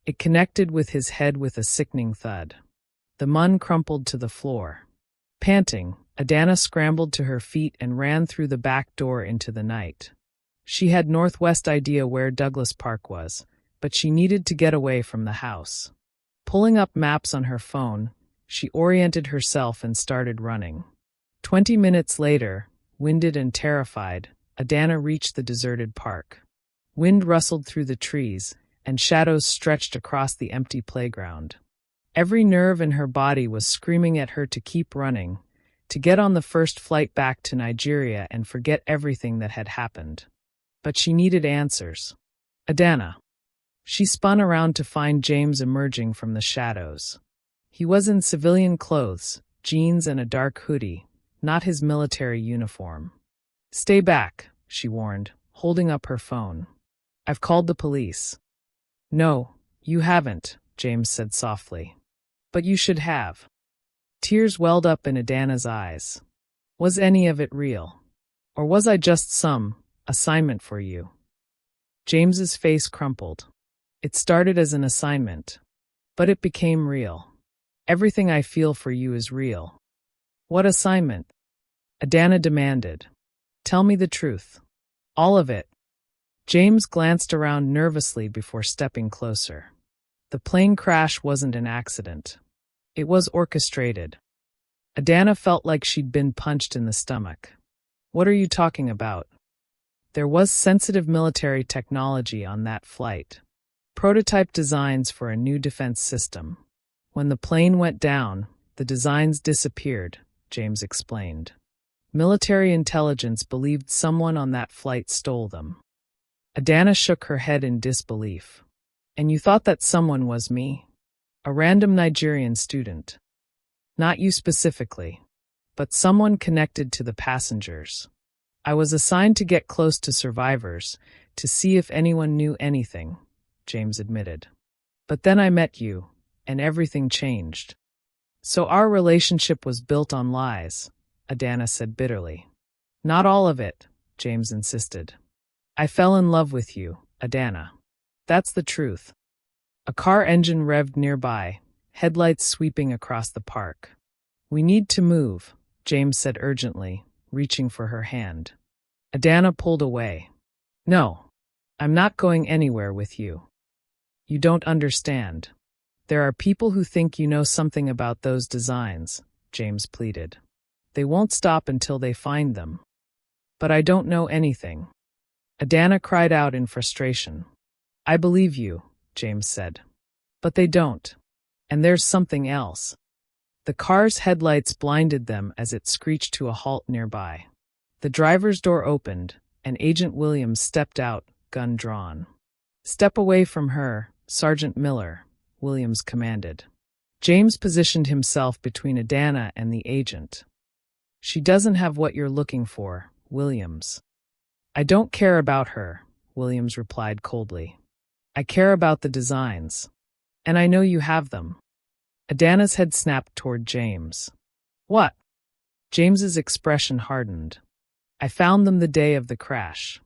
It connected with his head with a sickening thud. The man crumpled to the floor. Panting, Adana scrambled to her feet and ran through the back door into the night. She had northwest idea where Douglas Park was, but she needed to get away from the house. Pulling up maps on her phone, she oriented herself and started running. 20 minutes later, winded and terrified, Adana reached the deserted park. Wind rustled through the trees, and shadows stretched across the empty playground. Every nerve in her body was screaming at her to keep running, to get on the first flight back to Nigeria and forget everything that had happened. But she needed answers. Adana. She spun around to find James emerging from the shadows. He was in civilian clothes, jeans and a dark hoodie, not his military uniform. "Stay back," she warned, holding up her phone. "I've called the police." "No, you haven't," James said softly. "But you should have." Tears welled up in Adana's eyes. "Was any of it real? Or was I just some assignment for you?" James's face crumpled. "It started as an assignment, but it became real. Everything I feel for you is real." "What assignment?" Adana demanded. "Tell me the truth. All of it." James glanced around nervously before stepping closer. The plane crash wasn't an accident. It was orchestrated. Adana felt like she'd been punched in the stomach. "What are you talking about?" "There was sensitive military technology on that flight. Prototype designs for a new defense system. When the plane went down, the designs disappeared," James explained. "Military intelligence believed someone on that flight stole them." Adana shook her head in disbelief. "And you thought that someone was me? A random Nigerian student?" "Not you specifically, but someone connected to the passengers. I was assigned to get close to survivors, to see if anyone knew anything," James admitted. "But then I met you, and everything changed." "So our relationship was built on lies," Adana said bitterly. "Not all of it," James insisted. "I fell in love with you, Adana. That's the truth." A car engine revved nearby, headlights sweeping across the park. "We need to move," James said urgently, reaching for her hand. Adana pulled away. "No, I'm not going anywhere with you. You don't understand. There are people who think you know something about those designs," James pleaded. "They won't stop until they find them." "But I don't know anything." Adana cried out in frustration. "I believe you," James said. "But they don't. And there's something else." The car's headlights blinded them as it screeched to a halt nearby. The driver's door opened, and Agent Williams stepped out, gun drawn. "Step away from her, Sergeant Miller," Williams commanded. James positioned himself between Adana and the agent. "She doesn't have what you're looking for, Williams." "I don't care about her," Williams replied coldly. "I care about the designs. And I know you have them." Adana's head snapped toward James. "What?" James's expression hardened. "I found them the day of the crash.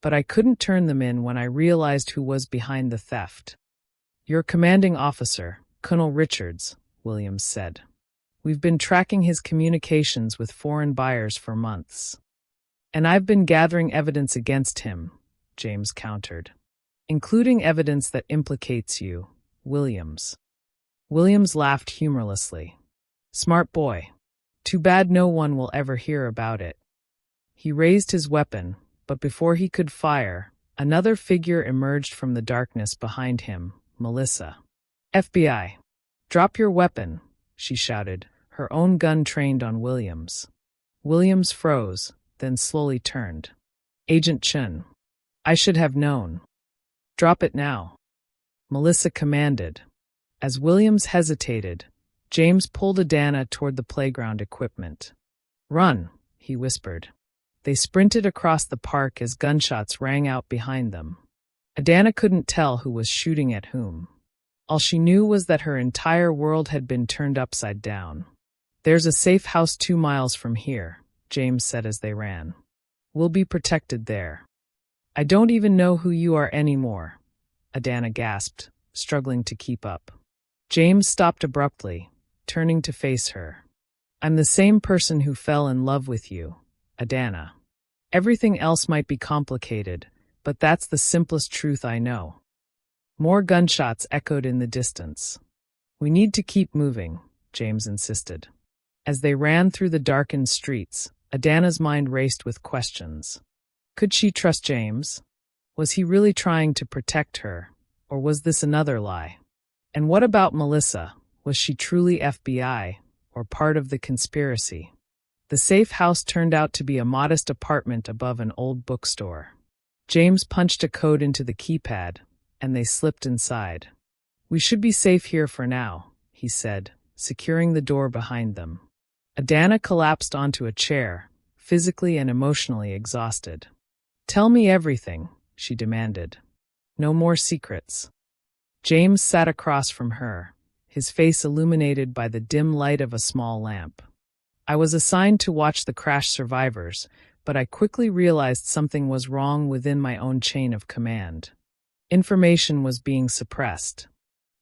But I couldn't turn them in when I realized who was behind the theft." "Your commanding officer, Colonel Richards," Williams said. "We've been tracking his communications with foreign buyers for months." "And I've been gathering evidence against him," James countered. "Including evidence that implicates you, Williams." Williams laughed humorlessly. "Smart boy. Too bad no one will ever hear about it." He raised his weapon, but before he could fire, another figure emerged from the darkness behind him, Melissa. "FBI. Drop your weapon," she shouted, her own gun trained on Williams. Williams froze, then slowly turned. "Agent Chun. I should have known." "Drop it now," Melissa commanded. As Williams hesitated, James pulled Adana toward the playground equipment. "Run," he whispered. They sprinted across the park as gunshots rang out behind them. Adana couldn't tell who was shooting at whom. All she knew was that her entire world had been turned upside down. "There's a safe house 2 miles from here," James said as they ran. "We'll be protected there." "I don't even know who you are anymore," Adana gasped, struggling to keep up. James stopped abruptly, turning to face her. "I'm the same person who fell in love with you, Adana. Everything else might be complicated, but that's the simplest truth I know." More gunshots echoed in the distance. "We need to keep moving," James insisted. As they ran through the darkened streets, Adana's mind raced with questions. Could she trust James? Was he really trying to protect her, or was this another lie? And what about Melissa? Was she truly FBI, or part of the conspiracy? The safe house turned out to be a modest apartment above an old bookstore. James punched a code into the keypad, and they slipped inside. "We should be safe here for now," he said, securing the door behind them. Adana collapsed onto a chair, physically and emotionally exhausted. "Tell me everything," she demanded. "No more secrets." James sat across from her, his face illuminated by the dim light of a small lamp. "I was assigned to watch the crash survivors, but I quickly realized something was wrong within my own chain of command. Information was being suppressed.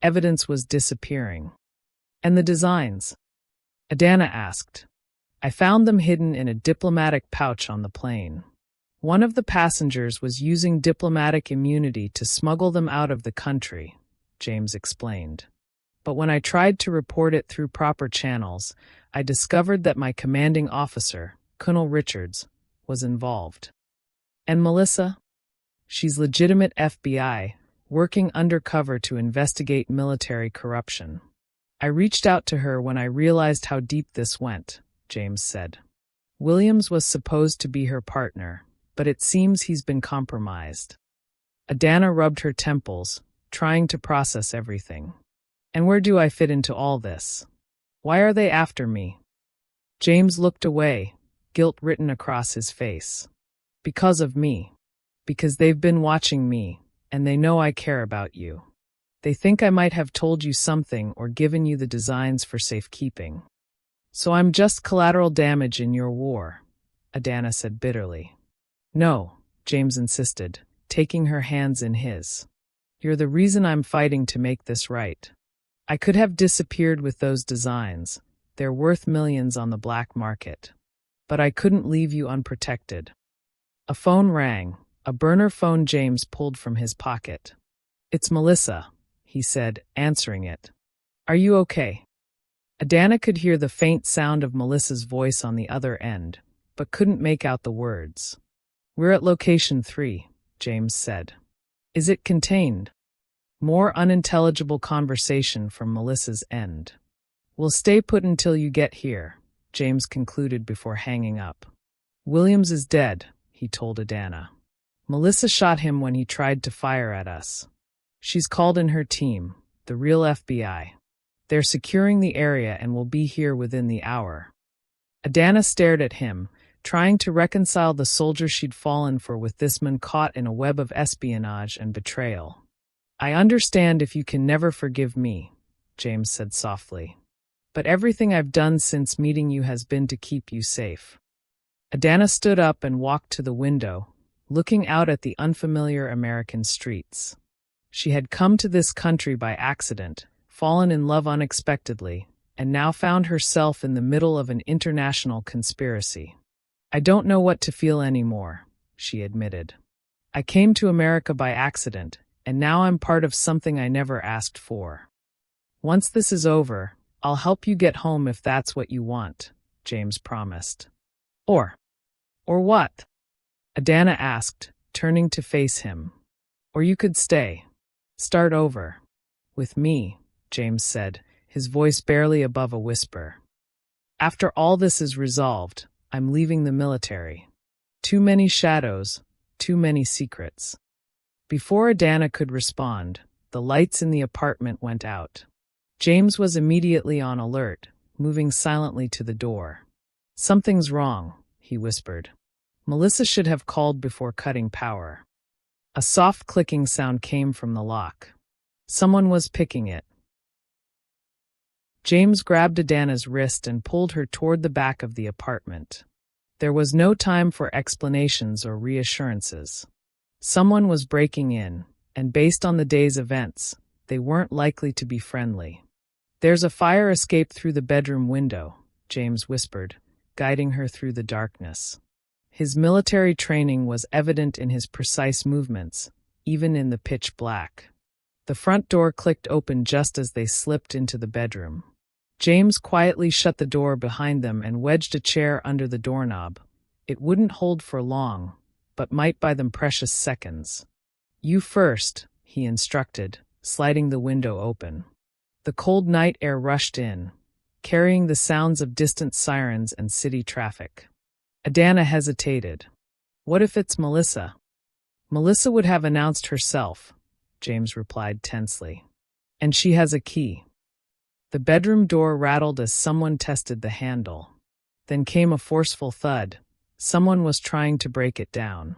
Evidence was disappearing." "And the designs?" Adana asked. "I found them hidden in a diplomatic pouch on the plane. One of the passengers was using diplomatic immunity to smuggle them out of the country," James explained. "But when I tried to report it through proper channels, I discovered that my commanding officer, Colonel Richards, was involved." "And Melissa?" "She's legitimate FBI, working undercover to investigate military corruption. I reached out to her when I realized how deep this went," James said. "Williams was supposed to be her partner, but it seems he's been compromised." Adana rubbed her temples, trying to process everything. "And where do I fit into all this? Why are they after me?" James looked away, guilt written across his face. "Because of me. Because they've been watching me, and they know I care about you. They think I might have told you something or given you the designs for safekeeping. So I'm just collateral damage in your war," Adana said bitterly. "No," James insisted, taking her hands in his. "You're the reason I'm fighting to make this right. I could have disappeared with those designs. They're worth millions on the black market. But I couldn't leave you unprotected." A phone rang, a burner phone James pulled from his pocket. "It's Melissa," he said, answering it. "Are you okay?" Adana could hear the faint sound of Melissa's voice on the other end, but couldn't make out the words. "We're at location 3, James said. "Is it contained?" More unintelligible conversation from Melissa's end. "We'll stay put until you get here," James concluded before hanging up. "Williams is dead," he told Adana. "Melissa shot him when he tried to fire at us. She's called in her team, the real FBI. They're securing the area and will be here within the hour." Adana stared at him, trying to reconcile the soldier she'd fallen for with this man caught in a web of espionage and betrayal. "I understand if you can never forgive me," James said softly. "But everything I've done since meeting you has been to keep you safe." Adana stood up and walked to the window, looking out at the unfamiliar American streets. She had come to this country by accident, fallen in love unexpectedly, and now found herself in the middle of an international conspiracy. "I don't know what to feel anymore," she admitted. "I came to America by accident, and now I'm part of something I never asked for. Once this is over, I'll help you get home if that's what you want," James promised. Or what?" Adana asked, turning to face him. "Or you could stay. Start over. With me," James said, his voice barely above a whisper. "After all this is resolved, I'm leaving the military. Too many shadows, too many secrets." Before Adana could respond, the lights in the apartment went out. James was immediately on alert, moving silently to the door. "Something's wrong," he whispered. "Melissa should have called before cutting power." A soft clicking sound came from the lock. Someone was picking it. James grabbed Adana's wrist and pulled her toward the back of the apartment. There was no time for explanations or reassurances. Someone was breaking in, and based on the day's events, they weren't likely to be friendly. "There's a fire escape through the bedroom window," James whispered, guiding her through the darkness. His military training was evident in his precise movements, even in the pitch black. The front door clicked open just as they slipped into the bedroom. James quietly shut the door behind them and wedged a chair under the doorknob. It wouldn't hold for long, but might buy them precious seconds. "You first," he instructed, sliding the window open. The cold night air rushed in, carrying the sounds of distant sirens and city traffic. Adana hesitated. What if it's Melissa? Melissa would have announced herself, James replied tensely. And she has a key. The bedroom door rattled as someone tested the handle. Then came a forceful thud. Someone was trying to break it down.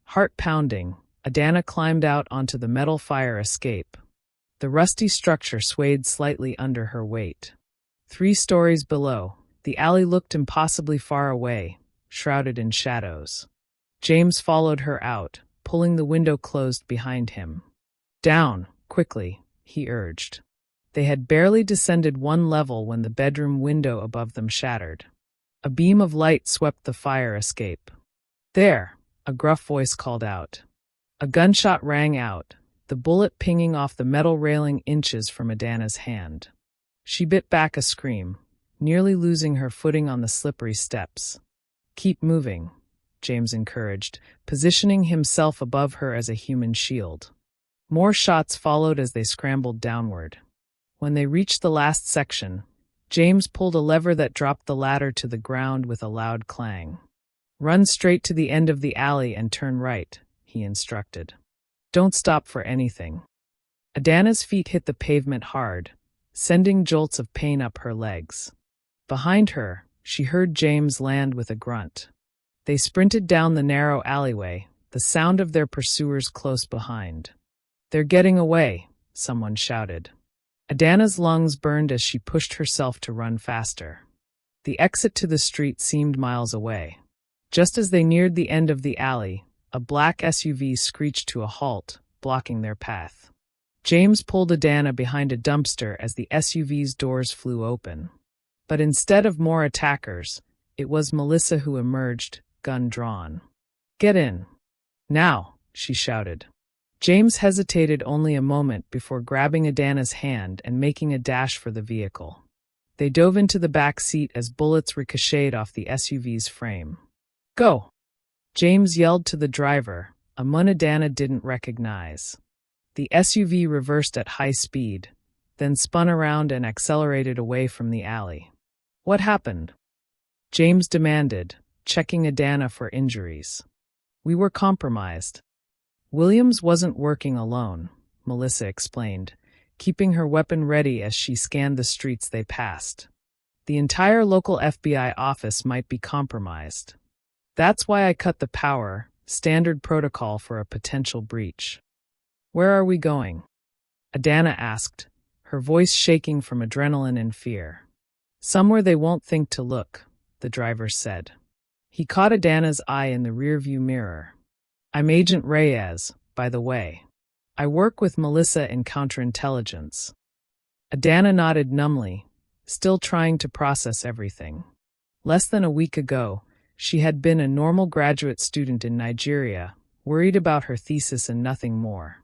Heart pounding, Adana climbed out onto the metal fire escape. The rusty structure swayed slightly under her weight. 3 stories below, the alley looked impossibly far away, shrouded in shadows. James followed her out, pulling the window closed behind him. Down, quickly, he urged. They had barely descended 1 level when the bedroom window above them shattered. A beam of light swept the fire escape. There, a gruff voice called out. A gunshot rang out, the bullet pinging off the metal railing inches from Adana's hand. She bit back a scream, nearly losing her footing on the slippery steps. Keep moving, James encouraged, positioning himself above her as a human shield. More shots followed as they scrambled downward. When they reached the last section, James pulled a lever that dropped the ladder to the ground with a loud clang. Run straight to the end of the alley and turn right, he instructed. Don't stop for anything. Adana's feet hit the pavement hard, sending jolts of pain up her legs. Behind her, she heard James land with a grunt. They sprinted down the narrow alleyway, the sound of their pursuers close behind. They're getting away, someone shouted. Adana's lungs burned as she pushed herself to run faster. The exit to the street seemed miles away. Just as they neared the end of the alley, a black SUV screeched to a halt, blocking their path. James pulled Adana behind a dumpster as the SUV's doors flew open. But instead of more attackers, it was Melissa who emerged, gun drawn. Get in. Now, she shouted. James hesitated only a moment before grabbing Adana's hand and making a dash for the vehicle. They dove into the back seat as bullets ricocheted off the SUV's frame. Go! James yelled to the driver, a mun Adana didn't recognize. The SUV reversed at high speed, then spun around and accelerated away from the alley. What happened? James demanded, checking Adana for injuries. We were compromised. Williams wasn't working alone, Melissa explained, keeping her weapon ready as she scanned the streets they passed. The entire local FBI office might be compromised. That's why I cut the power, standard protocol for a potential breach. Where are we going? Adana asked, her voice shaking from adrenaline and fear. Somewhere they won't think to look, the driver said. He caught Adana's eye in the rearview mirror. I'm Agent Reyes, by the way. I work with Melissa in counterintelligence. Adana nodded numbly, still trying to process everything. Less than a week ago, she had been a normal graduate student in Nigeria, worried about her thesis and nothing more.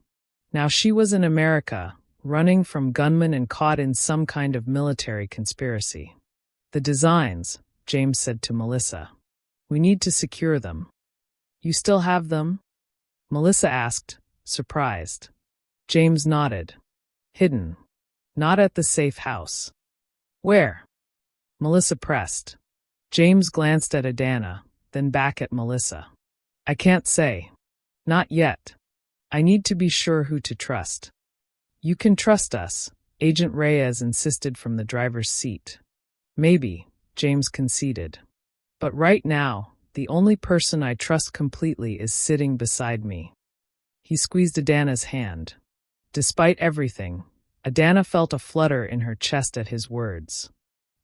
Now she was in America, running from gunmen and caught in some kind of military conspiracy. The designs, James said to Melissa. We need to secure them. You still have them? Melissa asked, surprised. James nodded. Hidden. Not at the safe house. Where? Melissa pressed. James glanced at Adana, then back at Melissa. I can't say. Not yet. I need to be sure who to trust. You can trust us, Agent Reyes insisted from the driver's seat. Maybe, James conceded. But right now, the only person I trust completely is sitting beside me. He squeezed Adana's hand. Despite everything, Adana felt a flutter in her chest at his words.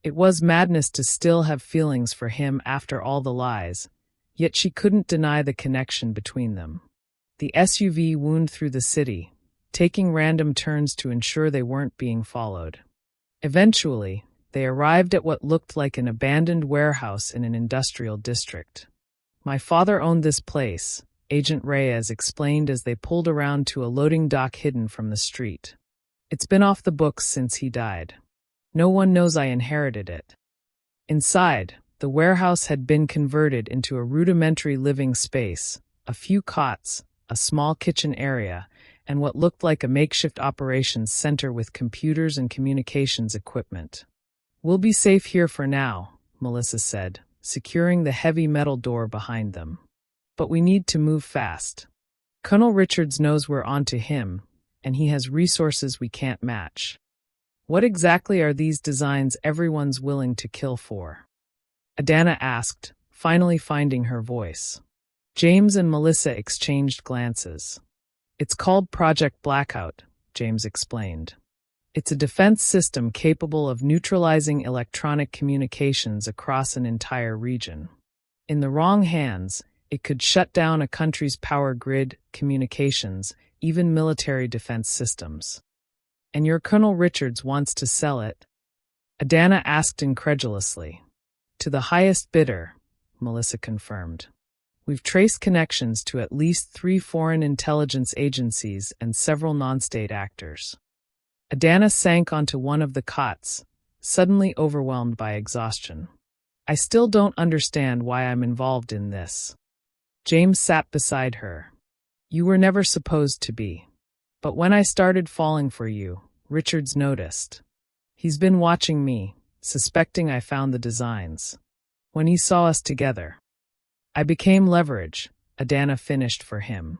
It was madness to still have feelings for him after all the lies, yet she couldn't deny the connection between them. The SUV wound through the city, taking random turns to ensure they weren't being followed. Eventually, they arrived at what looked like an abandoned warehouse in an industrial district. My father owned this place, Agent Reyes explained as they pulled around to a loading dock hidden from the street. It's been off the books since he died. No one knows I inherited it. Inside, the warehouse had been converted into a rudimentary living space, a few cots, a small kitchen area, and what looked like a makeshift operations center with computers and communications equipment. We'll be safe here for now, Melissa said, securing the heavy metal door behind them. But we need to move fast. Colonel Richards knows we're onto him, and he has resources we can't match. What exactly are these designs everyone's willing to kill for? Adana asked, finally finding her voice. James and Melissa exchanged glances. It's called Project Blackout, James explained. It's a defense system capable of neutralizing electronic communications across an entire region. In the wrong hands, it could shut down a country's power grid, communications, even military defense systems. And your Colonel Richards wants to sell it? Adana asked incredulously. To the highest bidder, Melissa confirmed. We've traced connections to at least 3 foreign intelligence agencies and several non-state actors. Adana sank onto one of the cots, suddenly overwhelmed by exhaustion. I still don't understand why I'm involved in this. James sat beside her. You were never supposed to be. But when I started falling for you, Richards noticed. He's been watching me, suspecting I found the designs. When he saw us together, I became leverage, Adana finished for him.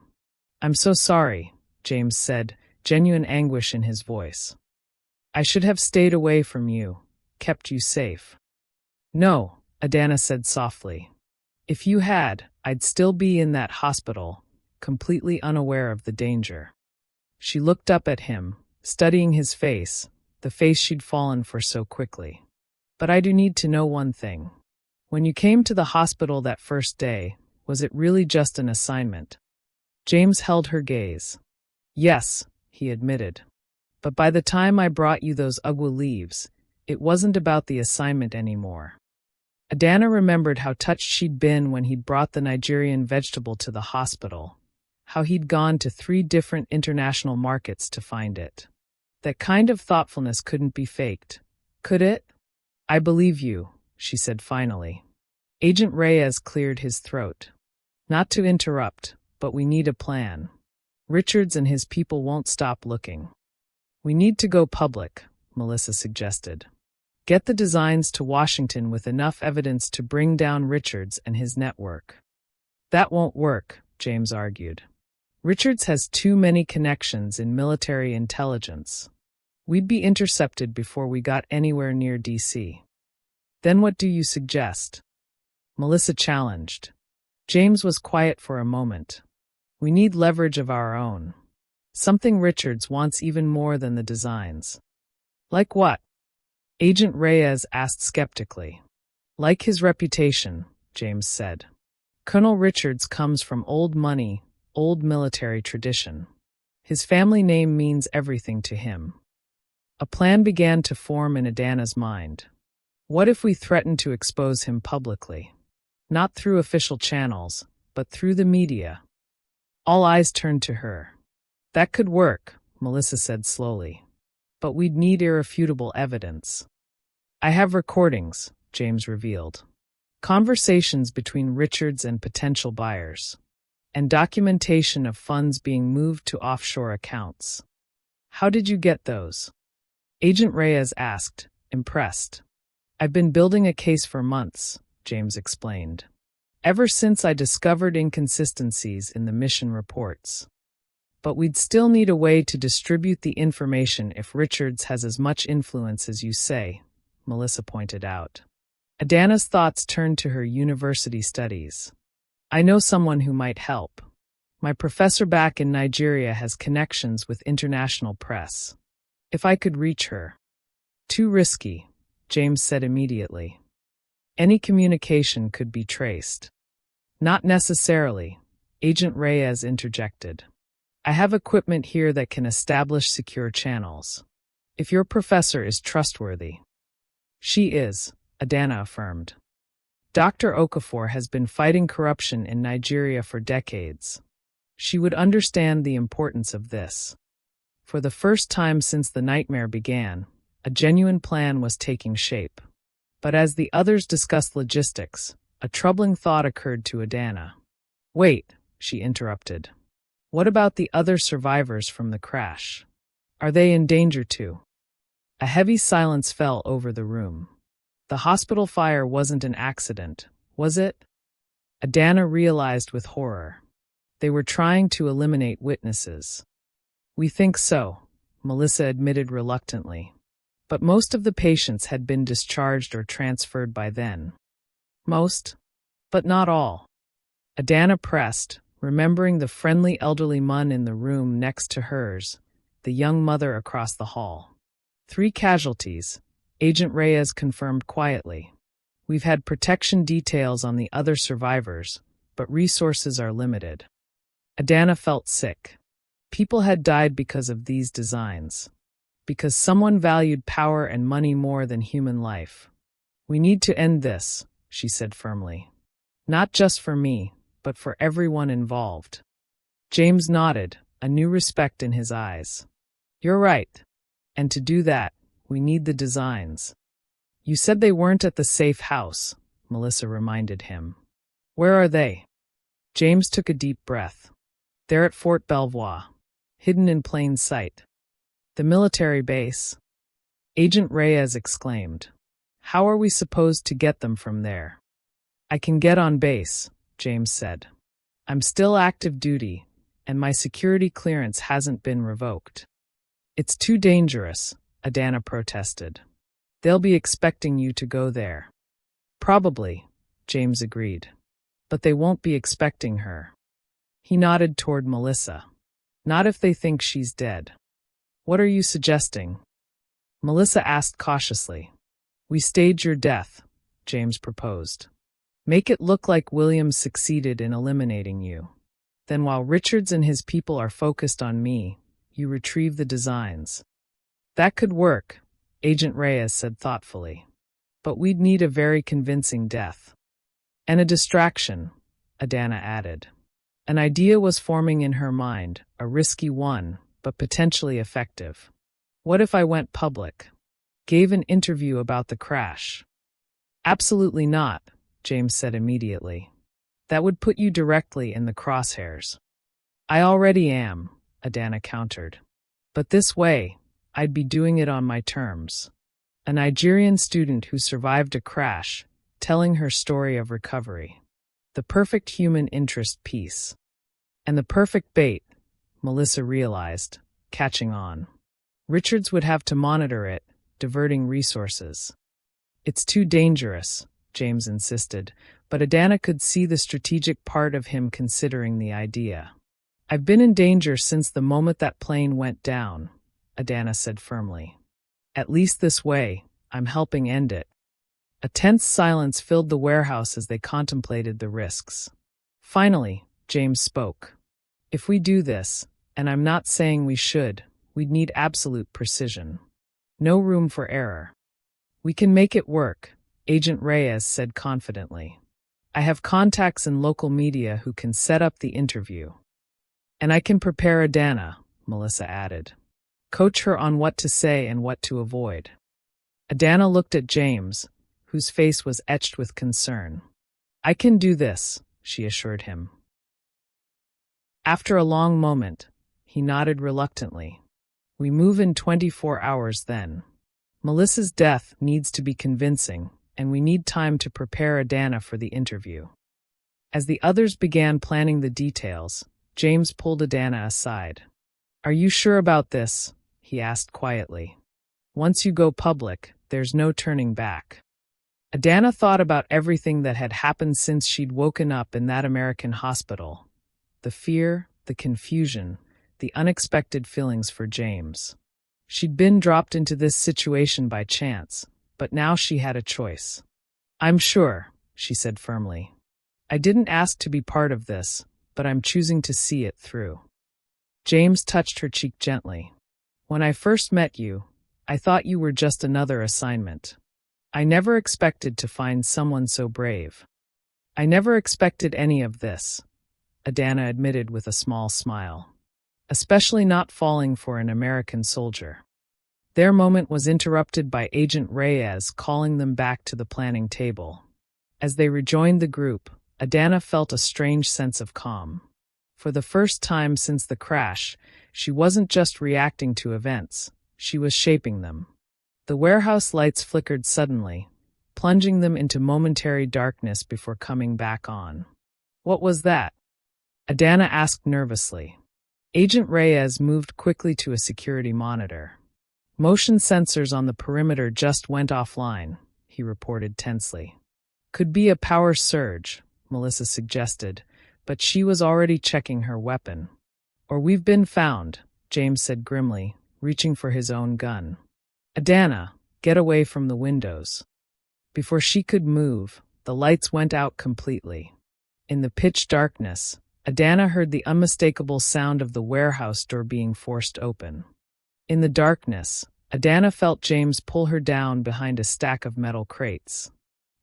I'm so sorry, James said, genuine anguish in his voice. I should have stayed away from you, kept you safe. No, Adana said softly. If you had, I'd still be in that hospital, completely unaware of the danger. She looked up at him, studying his face, the face she'd fallen for so quickly. But I do need to know one thing. When you came to the hospital that first day, was it really just an assignment? James held her gaze. Yes, he admitted. But by the time I brought you those ugwa leaves, it wasn't about the assignment anymore. Adana remembered how touched she'd been when he'd brought the Nigerian vegetable to the hospital, how he'd gone to 3 different international markets to find it. That kind of thoughtfulness couldn't be faked, could it? I believe you, she said finally. Agent Reyes cleared his throat. Not to interrupt, but we need a plan. Richards and his people won't stop looking. We need to go public, Melissa suggested. Get the designs to Washington with enough evidence to bring down Richards and his network. That won't work, James argued. Richards has too many connections in military intelligence. We'd be intercepted before we got anywhere near D.C. Then what do you suggest? Melissa challenged. James was quiet for a moment. We need leverage of our own. Something Richards wants even more than the designs. Like what? Agent Reyes asked skeptically. Like his reputation, James said. Colonel Richards comes from old money, old military tradition. His family name means everything to him. A plan began to form in Adana's mind. What if we threatened to expose him publicly? Not through official channels, but through the media. All eyes turned to her. That could work, Melissa said slowly. But we'd need irrefutable evidence. I have recordings, James revealed. Conversations between Richards and potential buyers. And documentation of funds being moved to offshore accounts. How did you get those? Agent Reyes asked, impressed. I've been building a case for months, James explained. Ever since I discovered inconsistencies in the mission reports. But we'd still need a way to distribute the information if Richards has as much influence as you say, Melissa pointed out. Adana's thoughts turned to her university studies. I know someone who might help. My professor back in Nigeria has connections with international press. If I could reach her. Too risky, James said immediately. Any communication could be traced. Not necessarily, Agent Reyes interjected. I have equipment here that can establish secure channels. If your professor is trustworthy. She is, Adana affirmed. Dr. Okafor has been fighting corruption in Nigeria for decades. She would understand the importance of this. For the first time since the nightmare began, a genuine plan was taking shape. But as the others discussed logistics, a troubling thought occurred to Adana. Wait, she interrupted. What about the other survivors from the crash? Are they in danger too? A heavy silence fell over the room. The hospital fire wasn't an accident, was it? Adana realized with horror. They were trying to eliminate witnesses. We think so, Melissa admitted reluctantly. But most of the patients had been discharged or transferred by then. Most, but not all. Adana pressed, remembering the friendly elderly mun in the room next to hers, the young mother across the hall. 3 casualties, Agent Reyes confirmed quietly. We've had protection details on the other survivors, but resources are limited. Adana felt sick. People had died because of these designs. Because someone valued power and money more than human life. We need to end this, she said firmly. Not just for me, but for everyone involved. James nodded, a new respect in his eyes. You're right. And to do that, we need the designs. You said they weren't at the safe house, Melissa reminded him. Where are they? James took a deep breath. They're at Fort Belvoir, hidden in plain sight. The military base? Agent Reyes exclaimed. How are we supposed to get them from there? I can get on base, James said. I'm still active duty, and my security clearance hasn't been revoked. It's too dangerous, Adana protested. They'll be expecting you to go there. Probably, James agreed. But they won't be expecting her. He nodded toward Melissa. Not if they think she's dead. What are you suggesting? Melissa asked cautiously. We stage your death, James proposed. Make it look like Williams succeeded in eliminating you. Then while Richards and his people are focused on me, you retrieve the designs. That could work, Agent Reyes said thoughtfully. But we'd need a very convincing death. And a distraction, Adana added. An idea was forming in her mind, a risky one, but potentially effective. What if I went public? Gave an interview about the crash? Absolutely not, James said immediately. That would put you directly in the crosshairs. I already am, Adana countered. But this way, I'd be doing it on my terms. A Nigerian student who survived a crash, telling her story of recovery. The perfect human interest piece. And the perfect bait, Melissa realized, catching on. Richards would have to monitor it, diverting resources. It's too dangerous, James insisted, but Adana could see the strategic part of him considering the idea. I've been in danger since the moment that plane went down, Adana said firmly. At least this way, I'm helping end it. A tense silence filled the warehouse as they contemplated the risks. Finally, James spoke. If we do this, and I'm not saying we should, we'd need absolute precision. No room for error. We can make it work, Agent Reyes said confidently. I have contacts in local media who can set up the interview. And I can prepare Adana, Melissa added. Coach her on what to say and what to avoid. Adana looked at James, whose face was etched with concern. I can do this, she assured him. After a long moment, he nodded reluctantly. We move in 24 hours then. Melissa's death needs to be convincing, and we need time to prepare Adana for the interview. As the others began planning the details, James pulled Adana aside. Are you sure about this? He asked quietly. Once you go public, there's no turning back. Adana thought about everything that had happened since she'd woken up in that American hospital. The fear, the confusion, the unexpected feelings for James. She'd been dropped into this situation by chance, but now she had a choice. I'm sure, she said firmly. I didn't ask to be part of this, but I'm choosing to see it through. James touched her cheek gently. When I first met you, I thought you were just another assignment. I never expected to find someone so brave. I never expected any of this, Adana admitted with a small smile. Especially not falling for an American soldier. Their moment was interrupted by Agent Reyes calling them back to the planning table. As they rejoined the group, Adana felt a strange sense of calm. For the first time since the crash, she wasn't just reacting to events, she was shaping them. The warehouse lights flickered suddenly, plunging them into momentary darkness before coming back on. What was that? Adana asked nervously. Agent Reyes moved quickly to a security monitor. Motion sensors on the perimeter just went offline, he reported tensely. Could be a power surge, Melissa suggested, but she was already checking her weapon. Or we've been found, James said grimly, reaching for his own gun. Adana, get away from the windows. Before she could move, the lights went out completely. In the pitch darkness, Adana heard the unmistakable sound of the warehouse door being forced open. In the darkness, Adana felt James pull her down behind a stack of metal crates.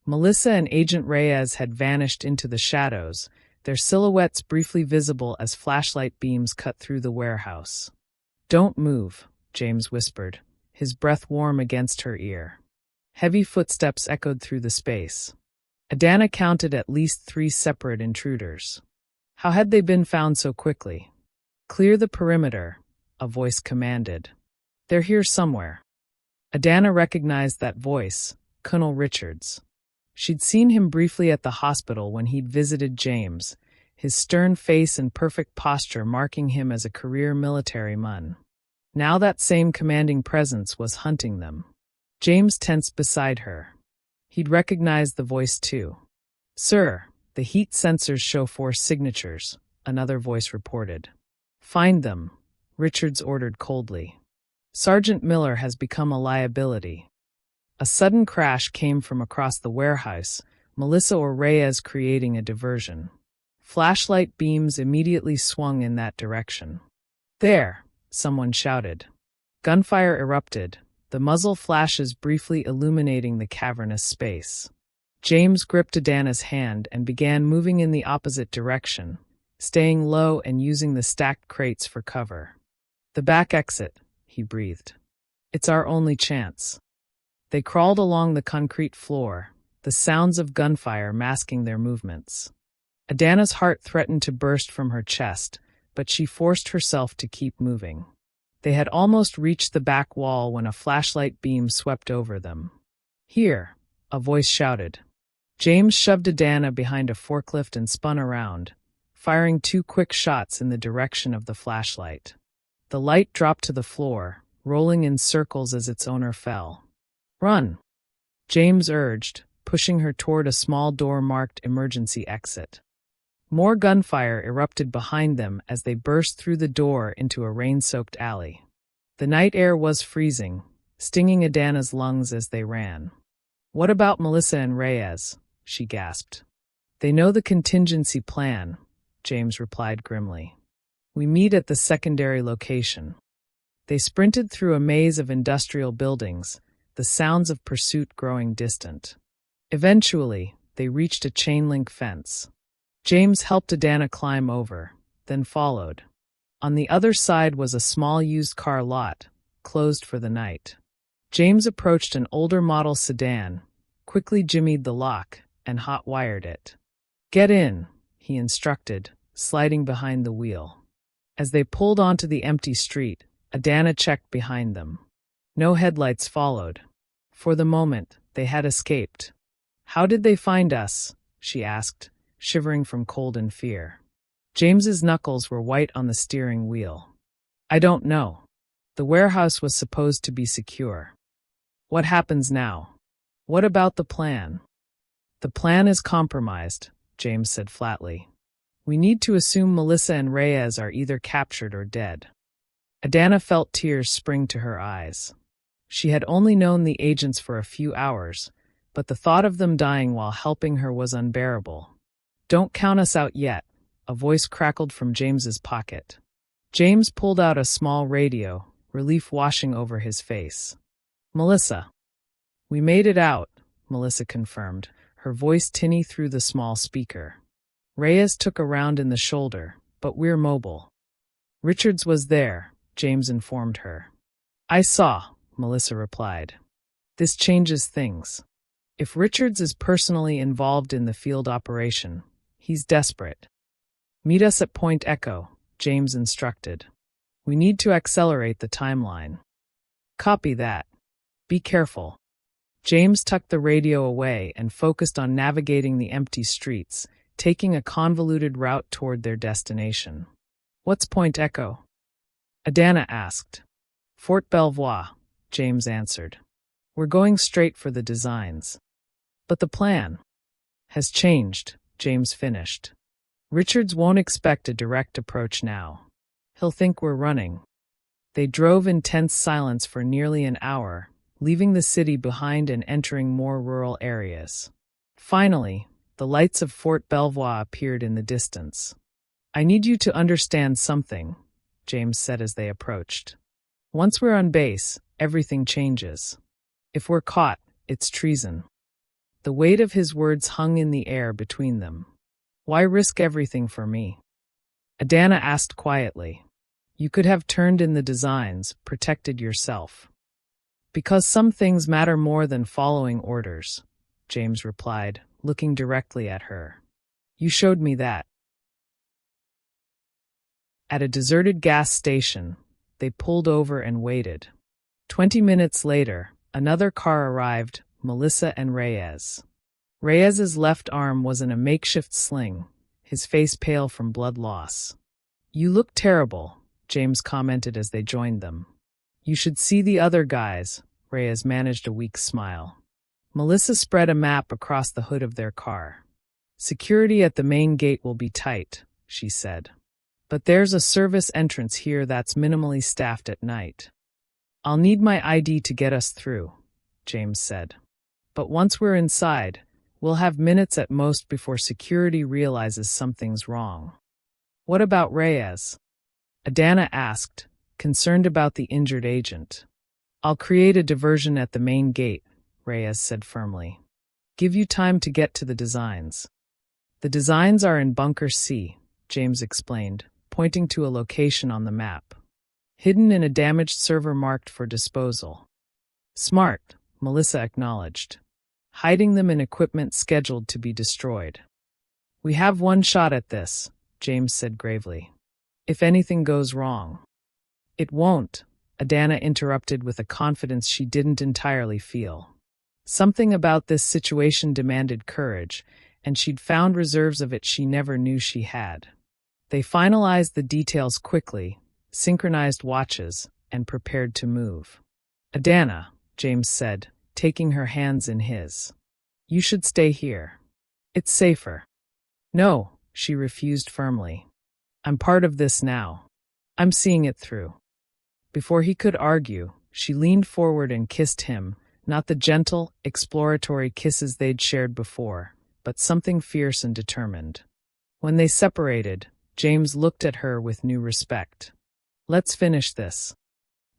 Melissa and Agent Reyes had vanished into the shadows, their silhouettes briefly visible as flashlight beams cut through the warehouse. Don't move, James whispered, his breath warm against her ear. Heavy footsteps echoed through the space. Adana counted at least 3 separate intruders. How had they been found so quickly? Clear the perimeter, a voice commanded. They're here somewhere. Adana recognized that voice, Colonel Richards. She'd seen him briefly at the hospital when he'd visited James, his stern face and perfect posture marking him as a career military man. Now that same commanding presence was hunting them. James tensed beside her. He'd recognized the voice too. Sir, the heat sensors show 4 signatures, another voice reported. Find them, Richards ordered coldly. Sergeant Miller has become a liability. A sudden crash came from across the warehouse, Melissa or Reyes creating a diversion. Flashlight beams immediately swung in that direction. There, someone shouted. Gunfire erupted, the muzzle flashes briefly illuminating the cavernous space. James gripped Adana's hand and began moving in the opposite direction, staying low and using the stacked crates for cover. The back exit, he breathed. It's our only chance. They crawled along the concrete floor, the sounds of gunfire masking their movements. Adana's heart threatened to burst from her chest, but she forced herself to keep moving. They had almost reached the back wall when a flashlight beam swept over them. Here, a voice shouted. James shoved Adana behind a forklift and spun around, firing 2 quick shots in the direction of the flashlight. The light dropped to the floor, rolling in circles as its owner fell. Run, James urged, pushing her toward a small door marked emergency exit. More gunfire erupted behind them as they burst through the door into a rain-soaked alley. The night air was freezing, stinging Adana's lungs as they ran. What about Melissa and Reyes? She gasped. They know the contingency plan, James replied grimly. We meet at the secondary location. They sprinted through a maze of industrial buildings, the sounds of pursuit growing distant. Eventually, they reached a chain-link fence. James helped Adana climb over, then followed. On the other side was a small used car lot, closed for the night. James approached an older model sedan, quickly jimmied the lock, and hot-wired it. Get in, he instructed, sliding behind the wheel. As they pulled onto the empty street, Adana checked behind them. No headlights followed. For the moment, they had escaped. How did they find us? She asked, shivering from cold and fear. James's knuckles were white on the steering wheel. I don't know. The warehouse was supposed to be secure. What happens now? What about the plan? The plan is compromised, James said flatly. We need to assume Melissa and Reyes are either captured or dead. Adana felt tears spring to her eyes. She had only known the agents for a few hours, but the thought of them dying while helping her was unbearable. Don't count us out yet, a voice crackled from James's pocket. James pulled out a small radio, relief washing over his face. Melissa. We made it out, Melissa confirmed, her voice tinny through the small speaker. Reyes took a round in the shoulder, but we're mobile. Richards was there, James informed her. I saw, Melissa replied. This changes things. If Richards is personally involved in the field operation, he's desperate. Meet us at Point Echo, James instructed. We need to accelerate the timeline. Copy that. Be careful. James tucked the radio away and focused on navigating the empty streets, taking a convoluted route toward their destination. "What's Point Echo?" Adana asked. "Fort Belvoir," James answered. "We're going straight for the designs." "But the plan has changed," James finished. "Richards won't expect a direct approach now. He'll think we're running." They drove in tense silence for nearly an hour, leaving the city behind and entering more rural areas. Finally, the lights of Fort Belvoir appeared in the distance. "I need you to understand something," James said as they approached. "Once we're on base, everything changes. If we're caught, it's treason." The weight of his words hung in the air between them. "Why risk everything for me?" Adana asked quietly. "You could have turned in the designs, protected yourself." "Because some things matter more than following orders," James replied, looking directly at her. "You showed me that." At a deserted gas station, they pulled over and waited. 20 minutes later, another car arrived, Melissa and Reyes. Reyes's left arm was in a makeshift sling, his face pale from blood loss. "You look terrible," James commented as they joined them. "You should see the other guys," Reyes managed a weak smile. Melissa spread a map across the hood of their car. "Security at the main gate will be tight," she said. "But there's a service entrance here that's minimally staffed at night." "I'll need my ID to get us through," James said. "But once we're inside, we'll have minutes at most before security realizes something's wrong." "What about Reyes?" Adana asked, concerned about the injured agent. "I'll create a diversion at the main gate," Reyes said firmly. "Give you time to get to the designs." "The designs are in Bunker C," James explained, pointing to a location on the map. "Hidden in a damaged server marked for disposal." "Smart," Melissa acknowledged. "Hiding them in equipment scheduled to be destroyed." "We have one shot at this," James said gravely. "If anything goes wrong." "It won't," Adana interrupted with a confidence she didn't entirely feel. Something about this situation demanded courage, and she'd found reserves of it she never knew she had. They finalized the details quickly, synchronized watches, and prepared to move. "Adana," James said, taking her hands in his. "You should stay here. It's safer." "No," she refused firmly. "I'm part of this now. I'm seeing it through." Before he could argue, she leaned forward and kissed him, not the gentle, exploratory kisses they'd shared before, but something fierce and determined. When they separated, James looked at her with new respect. "Let's finish this."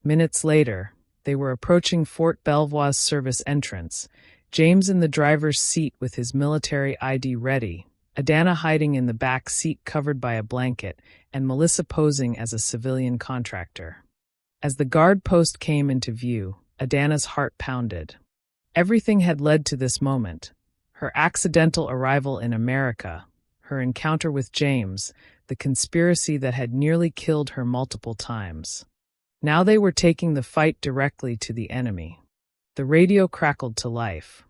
Minutes later, they were approaching Fort Belvoir's service entrance, James in the driver's seat with his military ID ready, Adana hiding in the back seat covered by a blanket, and Melissa posing as a civilian contractor. As the guard post came into view, Adana's heart pounded. Everything had led to this moment: her accidental arrival in America, her encounter with James, the conspiracy that had nearly killed her multiple times. Now they were taking the fight directly to the enemy. The radio crackled to life.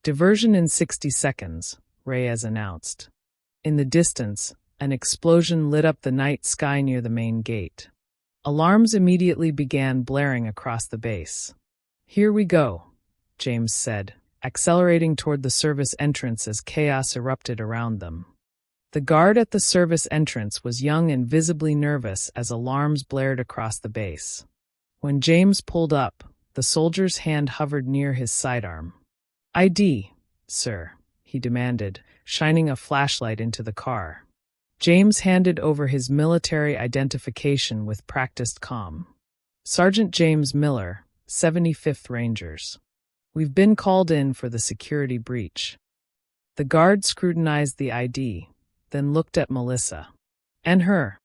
"Diversion in 60 seconds, Reyes announced. In the distance, an explosion lit up the night sky near the main gate. Alarms immediately began blaring across the base. "Here we go," James said, accelerating toward the service entrance as chaos erupted around them. The guard at the service entrance was young and visibly nervous as alarms blared across the base. When James pulled up, the soldier's hand hovered near his sidearm. "ID, sir," he demanded, shining a flashlight into the car. James handed over his military identification with practiced calm. "Sergeant James Miller, 75th Rangers. We've been called in for the security breach." The guard scrutinized the ID, then looked at Melissa. "And her?"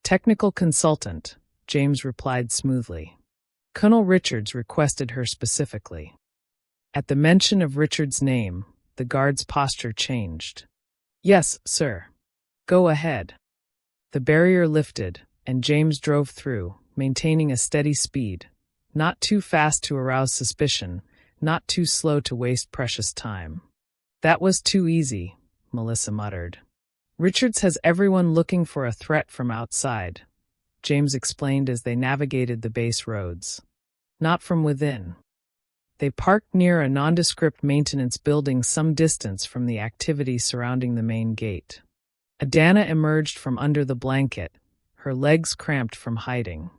"Technical consultant," James replied smoothly. "Colonel Richards requested her specifically." At the mention of Richards' name, the guard's posture changed. "Yes, sir. Go ahead." The barrier lifted, and James drove through, maintaining a steady speed, not too fast to arouse suspicion, not too slow to waste precious time. "That was too easy," Melissa muttered. Richards has everyone looking for a threat from outside, James explained as they navigated the base roads. Not from within. They parked near a nondescript maintenance building some distance from the activity surrounding the main gate. Adana emerged from under the blanket, her legs cramped from hiding.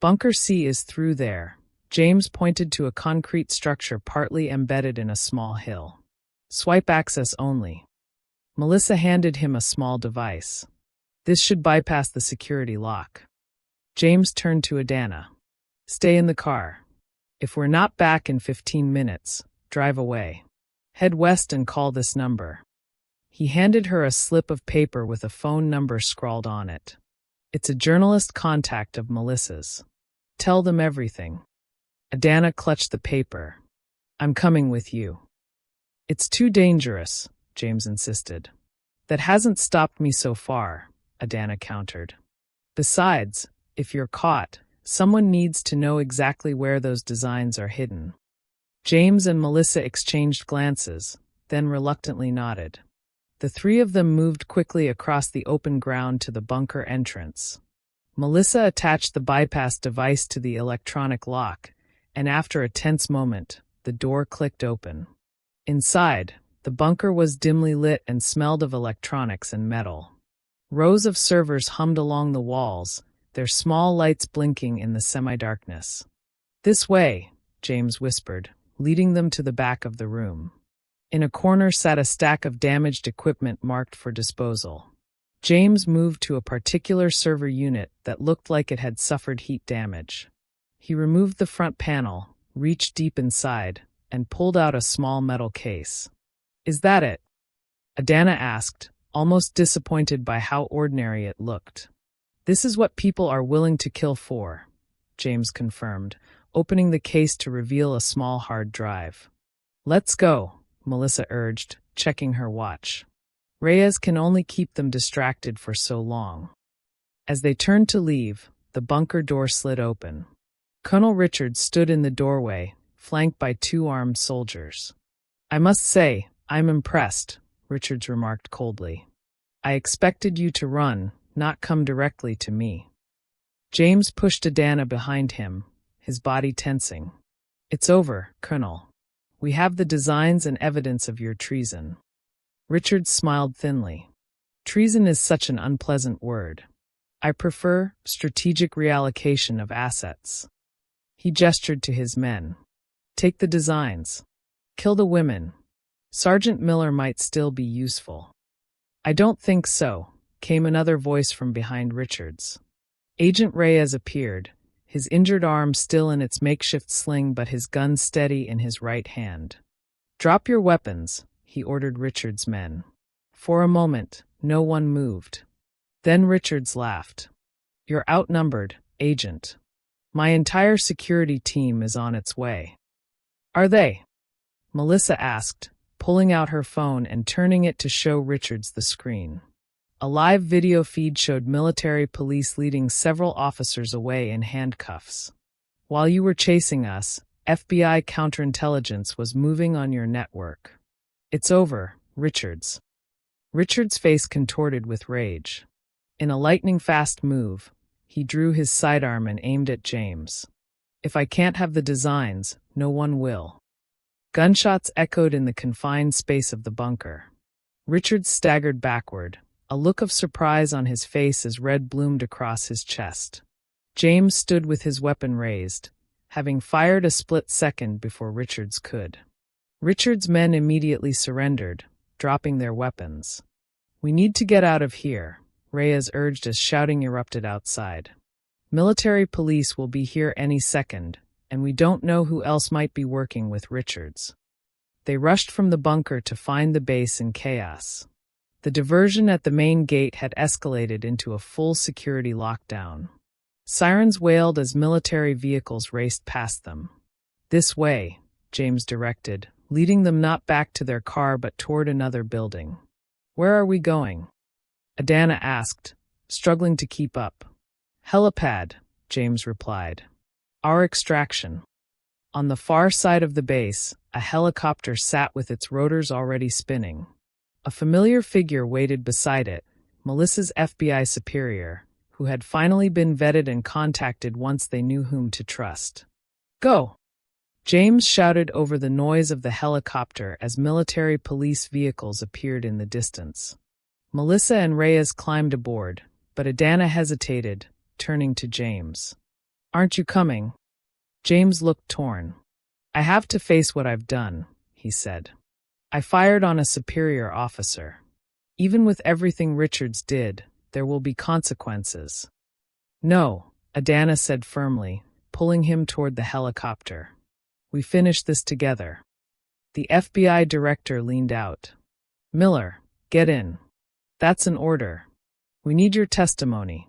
Bunker C is through there. James pointed to a concrete structure partly embedded in a small hill. Swipe access only. Melissa handed him a small device. This should bypass the security lock. James turned to Adana. Stay in the car. If we're not back in 15 minutes, drive away. Head west and call this number. He handed her a slip of paper with a phone number scrawled on it. It's a journalist contact of Melissa's. Tell them everything. Adana clutched the paper. I'm coming with you. It's too dangerous, James insisted. That hasn't stopped me so far, Adana countered. Besides, if you're caught, someone needs to know exactly where those designs are hidden. James and Melissa exchanged glances, then reluctantly nodded. The three of them moved quickly across the open ground to the bunker entrance. Melissa attached the bypass device to the electronic lock, and after a tense moment, the door clicked open. Inside, the bunker was dimly lit and smelled of electronics and metal. Rows of servers hummed along the walls, their small lights blinking in the semi-darkness. This way, James whispered, leading them to the back of the room. In a corner sat a stack of damaged equipment marked for disposal. James moved to a particular server unit that looked like it had suffered heat damage. He removed the front panel, reached deep inside, and pulled out a small metal case. Is that it? Adana asked, almost disappointed by how ordinary it looked. This is what people are willing to kill for, James confirmed, opening the case to reveal a small hard drive. Let's go, Melissa urged, checking her watch. Reyes can only keep them distracted for so long. As they turned to leave, the bunker door slid open. Colonel Richards stood in the doorway, flanked by two armed soldiers. I must say, I'm impressed, Richards remarked coldly. I expected you to run, not come directly to me. James pushed Adana behind him, his body tensing. It's over, Colonel. We have the designs and evidence of your treason. Richards smiled thinly. Treason is such an unpleasant word. I prefer strategic reallocation of assets. He gestured to his men. Take the designs. Kill the women. Sergeant Miller might still be useful. I don't think so, came another voice from behind Richards. Agent Reyes appeared, his injured arm still in its makeshift sling but his gun steady in his right hand. Drop your weapons, he ordered Richards' men. For a moment, no one moved. Then Richards laughed. You're outnumbered, Agent. My entire security team is on its way. Are they? Melissa asked, pulling out her phone and turning it to show Richards the screen. A live video feed showed military police leading several officers away in handcuffs. While you were chasing us, FBI counterintelligence was moving on your network. It's over, Richards. Richards' face contorted with rage. In a lightning-fast move, he drew his sidearm and aimed at James. If I can't have the designs, no one will. Gunshots echoed in the confined space of the bunker. Richards staggered backward, a look of surprise on his face as red bloomed across his chest. James stood with his weapon raised, having fired a split second before Richards could. Richards' men immediately surrendered, dropping their weapons. We need to get out of here, Reyes urged as shouting erupted outside. Military police will be here any second, and we don't know who else might be working with Richards. They rushed from the bunker to find the base in chaos. The diversion at the main gate had escalated into a full security lockdown. Sirens wailed as military vehicles raced past them. This way, James directed, leading them not back to their car but toward another building. Where are we going? Adana asked, struggling to keep up. Helipad, James replied. Our extraction. On the far side of the base, a helicopter sat with its rotors already spinning. A familiar figure waited beside it, Melissa's FBI superior, who had finally been vetted and contacted once they knew whom to trust. "Go!" James shouted over the noise of the helicopter as military police vehicles appeared in the distance. Melissa and Reyes climbed aboard, but Adana hesitated, turning to James. "Aren't you coming?" James looked torn. "I have to face what I've done," he said. "I fired on a superior officer. Even with everything Richards did, there will be consequences." "No," Adana said firmly, pulling him toward the helicopter. "We finish this together." The FBI director leaned out. "Miller, get in. That's an order. We need your testimony."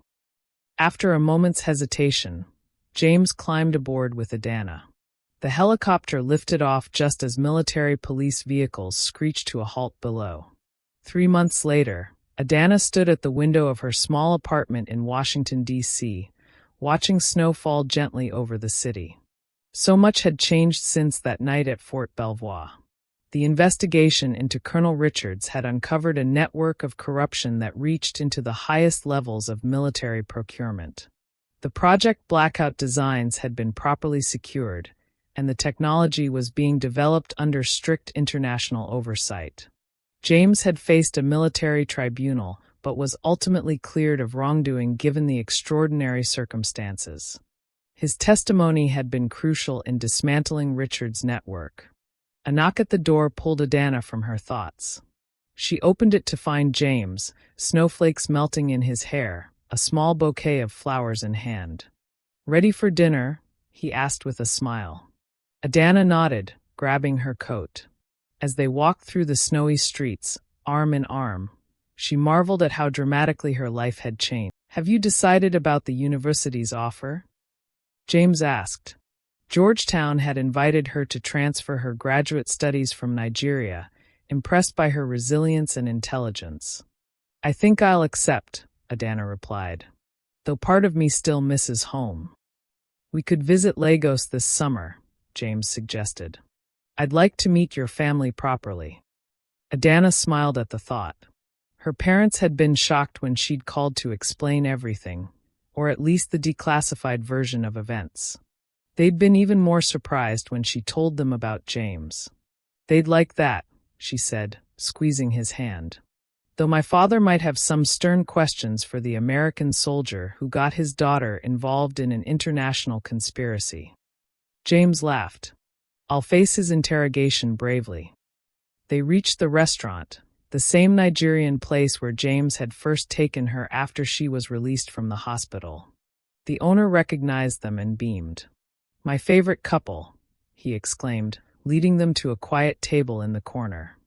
After a moment's hesitation, James climbed aboard with Adana. The helicopter lifted off just as military police vehicles screeched to a halt below. 3 months later, Adana stood at the window of her small apartment in Washington, D.C., watching snow fall gently over the city. So much had changed since that night at Fort Belvoir. The investigation into Colonel Richards had uncovered a network of corruption that reached into the highest levels of military procurement. The Project Blackout designs had been properly secured, and the technology was being developed under strict international oversight. James had faced a military tribunal, but was ultimately cleared of wrongdoing given the extraordinary circumstances. His testimony had been crucial in dismantling Richards' network. A knock at the door pulled Adana from her thoughts. She opened it to find James, snowflakes melting in his hair, a small bouquet of flowers in hand. "Ready for dinner?" he asked with a smile. Adana nodded, grabbing her coat. As they walked through the snowy streets, arm in arm, she marveled at how dramatically her life had changed. "Have you decided about the university's offer?" James asked. Georgetown had invited her to transfer her graduate studies from Nigeria, impressed by her resilience and intelligence. "I think I'll accept," Adana replied, "though part of me still misses home." "We could visit Lagos this summer," James suggested. "I'd like to meet your family properly." Adana smiled at the thought. Her parents had been shocked when she'd called to explain everything, or at least the declassified version of events. They'd been even more surprised when she told them about James. "They'd like that," she said, squeezing his hand. "Though my father might have some stern questions for the American soldier who got his daughter involved in an international conspiracy." James laughed. "I'll face his interrogation bravely." They reached the restaurant, the same Nigerian place where James had first taken her after she was released from the hospital. The owner recognized them and beamed. "My favorite couple," he exclaimed, leading them to a quiet table in the corner.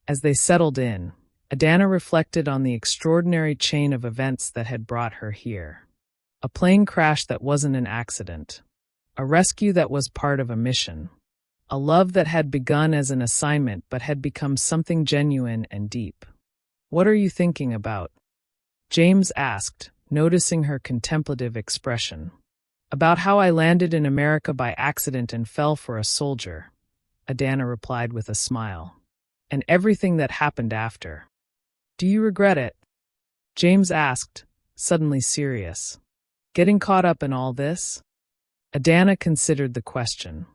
As they settled in, Adana reflected on the extraordinary chain of events that had brought her here. A plane crash that wasn't an accident. A rescue that was part of a mission. A love that had begun as an assignment but had become something genuine and deep. "What are you thinking about?" James asked, noticing her contemplative expression. "About how I landed in America by accident and fell for a soldier," Adana replied with a smile. "And everything that happened after." "Do you regret it?" James asked, suddenly serious. "Getting caught up in all this?" Adana considered the question.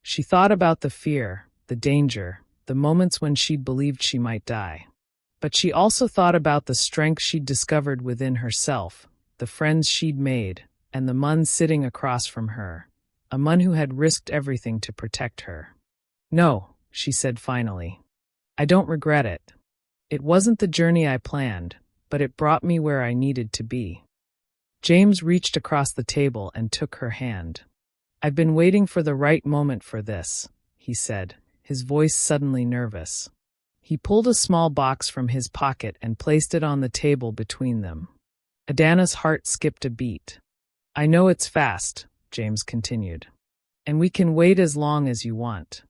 She thought about the fear, the danger, the moments when she'd believed she might die. But she also thought about the strength she'd discovered within herself, the friends she'd made, and the Mun sitting across from her, a Mun who had risked everything to protect her. "No," she said finally. "I don't regret it. It wasn't the journey I planned, but it brought me where I needed to be." James reached across the table and took her hand. "I've been waiting for the right moment for this," he said, his voice suddenly nervous. He pulled a small box from his pocket and placed it on the table between them. Adana's heart skipped a beat. "I know it's fast," James continued, "and we can wait as long as you want.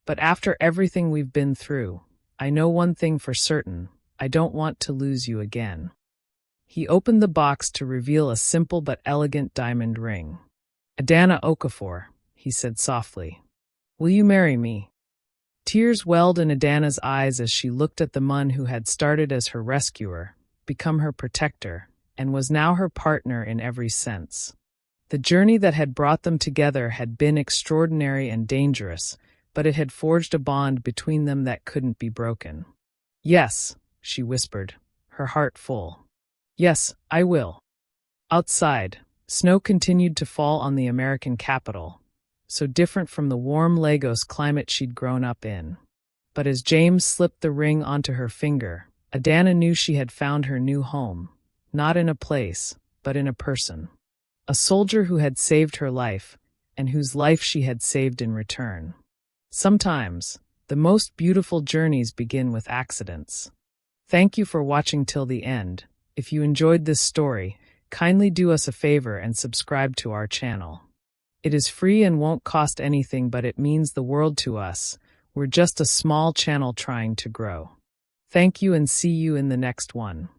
But after everything we've been through, I know one thing for certain: I don't want to lose you again." He opened the box to reveal a simple but elegant diamond ring. "Adana Okafor," he said softly. "Will you marry me?" Tears welled in Adana's eyes as she looked at the Mun who had started as her rescuer, become her protector, and was now her partner in every sense. The journey that had brought them together had been extraordinary and dangerous, but it had forged a bond between them that couldn't be broken. "Yes," she whispered, her heart full. "Yes, I will." Outside, snow continued to fall on the American capital, so different from the warm Lagos climate she'd grown up in. But as James slipped the ring onto her finger, Adana knew she had found her new home, not in a place, but in a person. A soldier who had saved her life, and whose life she had saved in return. Sometimes, the most beautiful journeys begin with accidents. Thank you for watching till the end. If you enjoyed this story, kindly do us a favor and subscribe to our channel. It is free and won't cost anything, but it means the world to us. We're just a small channel trying to grow. Thank you and see you in the next one.